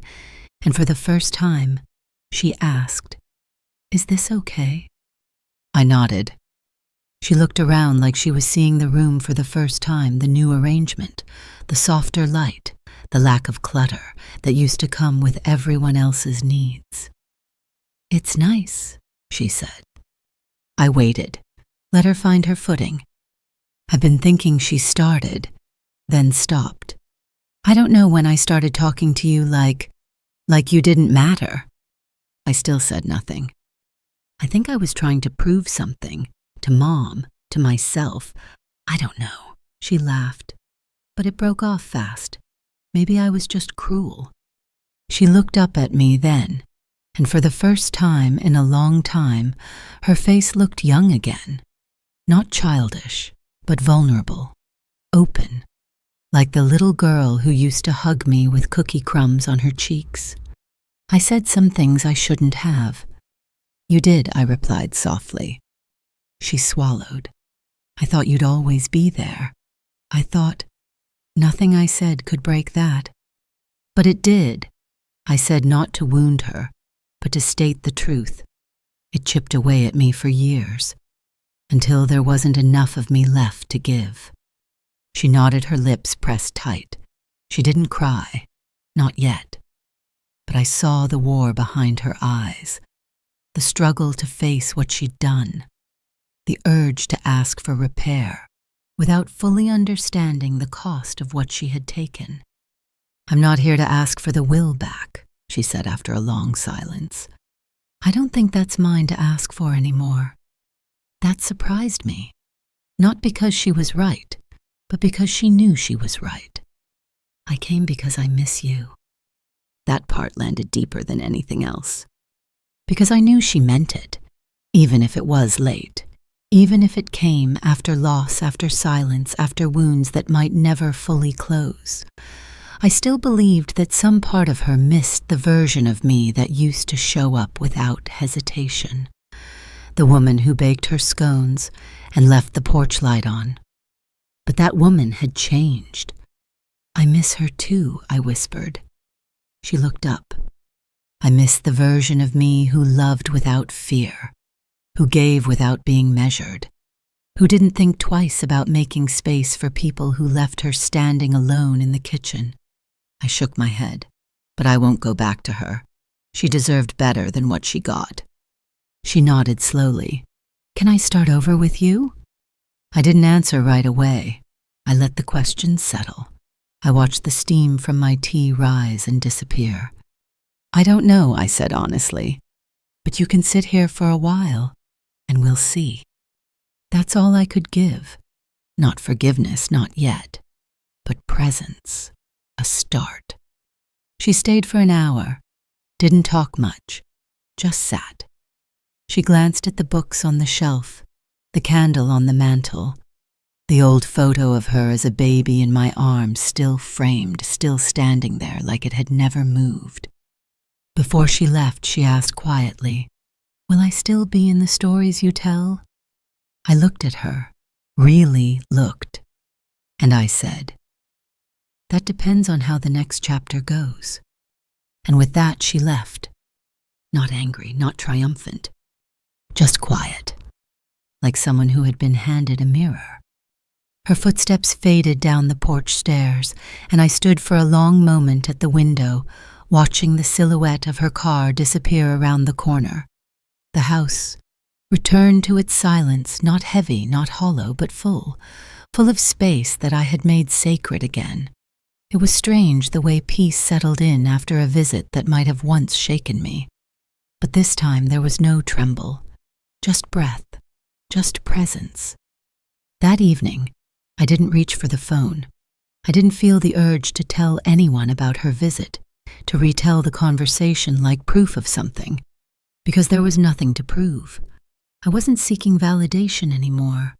and for the first time, she asked, "Is this okay?" I nodded. She looked around like she was seeing the room for the first time, the new arrangement, the softer light, the lack of clutter that used to come with everyone else's needs. "It's nice," she said. I waited, let her find her footing. I've been thinking she started, then stopped. "I don't know when I started talking to you like you didn't matter." I still said nothing. I think I was trying to prove something, to Mom, to myself. I don't know. She laughed, but it broke off fast. Maybe I was just cruel. She looked up at me then, and for the first time in a long time, her face looked young again. Not childish, but vulnerable, open, like the little girl who used to hug me with cookie crumbs on her cheeks. I said some things I shouldn't have. "You did," I replied softly. She swallowed. "I thought you'd always be there. I thought nothing I said could break that." But it did. I said not to wound her, but to state the truth. It chipped away at me for years, until there wasn't enough of me left to give. She nodded, her lips pressed tight. She didn't cry, not yet. But I saw the war behind her eyes, the struggle to face what she'd done, the urge to ask for repair without fully understanding the cost of what she had taken. "I'm not here to ask for the will back," she said after a long silence. "I don't think that's mine to ask for anymore." That surprised me, not because she was right, but because she knew she was right. "I came because I miss you." That part landed deeper than anything else. Because I knew she meant it, even if it was late, even if it came after loss, after silence, after wounds that might never fully close. I still believed that some part of her missed the version of me that used to show up without hesitation. The woman who baked her scones and left the porch light on. But that woman had changed. "I miss her too," I whispered. She looked up. "I miss the version of me who loved without fear, who gave without being measured. who didn't think twice about making space for people who left her standing alone in the kitchen. I shook my head, but I won't go back to her. She deserved better than what she got. She nodded slowly. Can I start over with you? I didn't answer right away. I let the question settle. I watched the steam from my tea rise and disappear. I don't know, I said honestly, but you can sit here for a while, and we'll see. That's all I could give. Not forgiveness, not yet, but presence, a start. She stayed for an hour, didn't talk much, just sat. She glanced at the books on the shelf, the candle on the mantel, the old photo of her as a baby in my arms still framed, still standing there like it had never moved. Before she left, she asked quietly, "Will I still be in the stories you tell?" I looked at her, really looked, and I said, "That depends on how the next chapter goes." And with that, she left. Not angry, not triumphant, just quiet, like someone who had been handed a mirror. Her footsteps faded down the porch stairs, and I stood for a long moment at the window, watching the silhouette of her car disappear around the corner. The house returned to its silence, not heavy, not hollow, but full of space that I had made sacred again. It was strange the way peace settled in after a visit that might have once shaken me. But this time there was no tremble, just breath, just presence. That evening, I didn't reach for the phone. I didn't feel the urge to tell anyone about her visit, to retell the conversation like proof of something, because there was nothing to prove. I wasn't seeking validation anymore.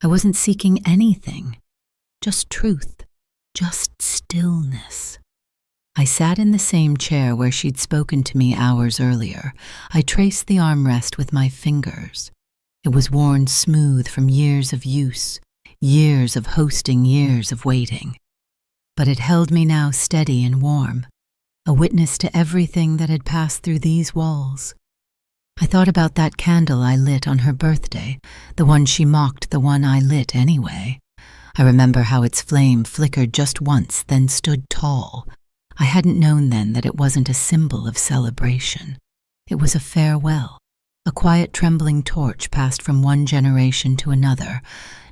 I wasn't seeking anything, just truth, just stillness. I sat in the same chair where she'd spoken to me hours earlier. I traced the armrest with my fingers. It was worn smooth from years of use, years of hosting, years of waiting. But it held me now steady and warm, a witness to everything that had passed through these walls. I thought about that candle I lit on her birthday, the one she mocked, the one I lit anyway. I remember how its flame flickered just once, then stood tall. I hadn't known then that it wasn't a symbol of celebration. It was a farewell, a quiet trembling torch passed from one generation to another,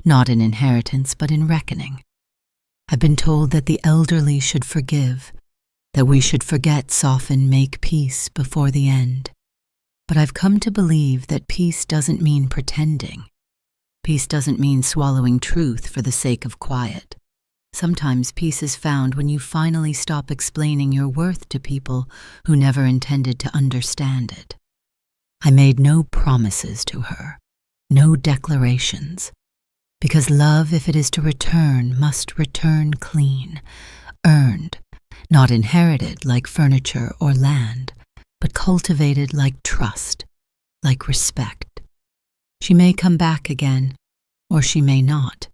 not in inheritance but in reckoning. I've been told that the elderly should forgive, that we should forget, soften, make peace before the end. But I've come to believe that peace doesn't mean pretending. Peace doesn't mean swallowing truth for the sake of quiet. Sometimes peace is found when you finally stop explaining your worth to people who never intended to understand it. I made no promises to her, no declarations, because love, if it is to return, must return clean, earned, not inherited like furniture or land, but cultivated like trust, like respect. She may come back again, or she may not,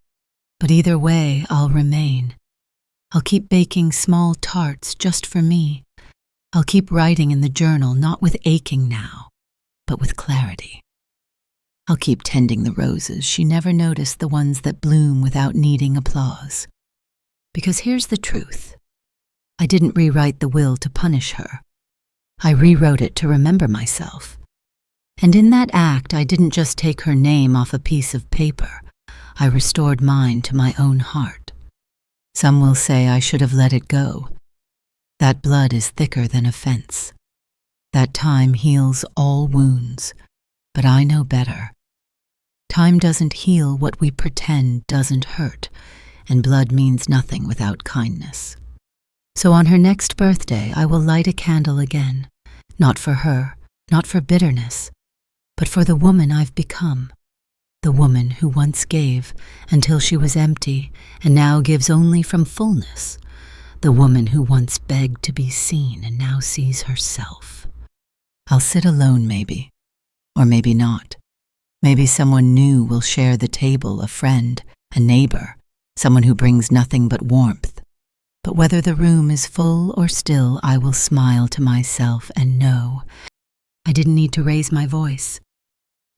but either way I'll remain. I'll keep baking small tarts just for me. I'll keep writing in the journal, not with aching now, but with clarity. I'll keep tending the roses. She never noticed the ones that bloom without needing applause. Because here's the truth. I didn't rewrite the will to punish her. I rewrote it to remember myself. And in that act, I didn't just take her name off a piece of paper. I restored mine to my own heart. Some will say I should have let it go. That blood is thicker than offense. That time heals all wounds, but I know better. Time doesn't heal what we pretend doesn't hurt, and blood means nothing without kindness. So on her next birthday, I will light a candle again, not for her, not for bitterness, but for the woman I've become, the woman who once gave until she was empty and now gives only from fullness, the woman who once begged to be seen and now sees herself. I'll sit alone maybe, or maybe not. Maybe someone new will share the table, a friend, a neighbor, someone who brings nothing but warmth. But whether the room is full or still, I will smile to myself and know I didn't need to raise my voice.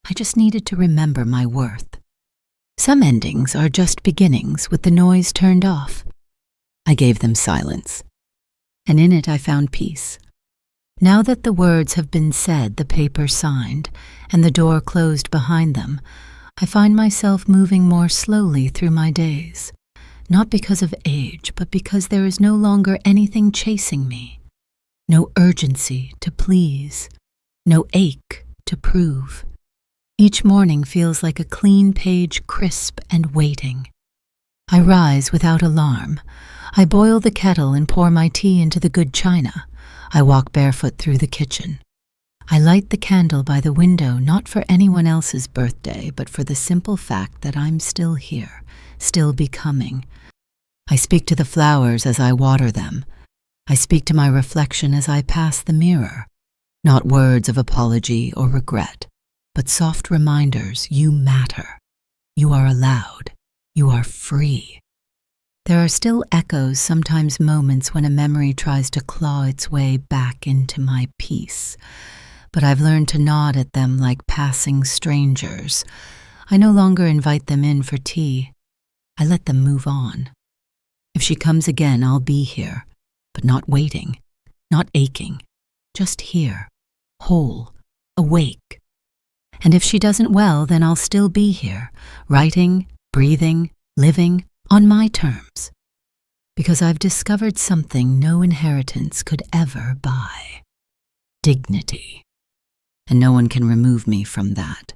I just needed to remember my worth. Some endings are just beginnings with the noise turned off. I gave them silence, and in it I found peace. Now that the words have been said, the paper signed, and the door closed behind them, I find myself moving more slowly through my days, not because of age, but because there is no longer anything chasing me, no urgency to please, no ache to prove. Each morning feels like a clean page, crisp and waiting. I rise without alarm. I boil the kettle and pour my tea into the good china. I walk barefoot through the kitchen. I light the candle by the window, not for anyone else's birthday, but for the simple fact that I'm still here, still becoming. I speak to the flowers as I water them. I speak to my reflection as I pass the mirror. Not words of apology or regret, but soft reminders you matter. You are allowed. You are free. There are still echoes, sometimes moments when a memory tries to claw its way back into my peace. But I've learned to nod at them like passing strangers. I no longer invite them in for tea. I let them move on. If she comes again, I'll be here, but not waiting, not aching, just here, whole, awake. And if she doesn't, well, then I'll still be here, writing, breathing, living on my terms. Because I've discovered something no inheritance could ever buy. Dignity. And no one can remove me from that.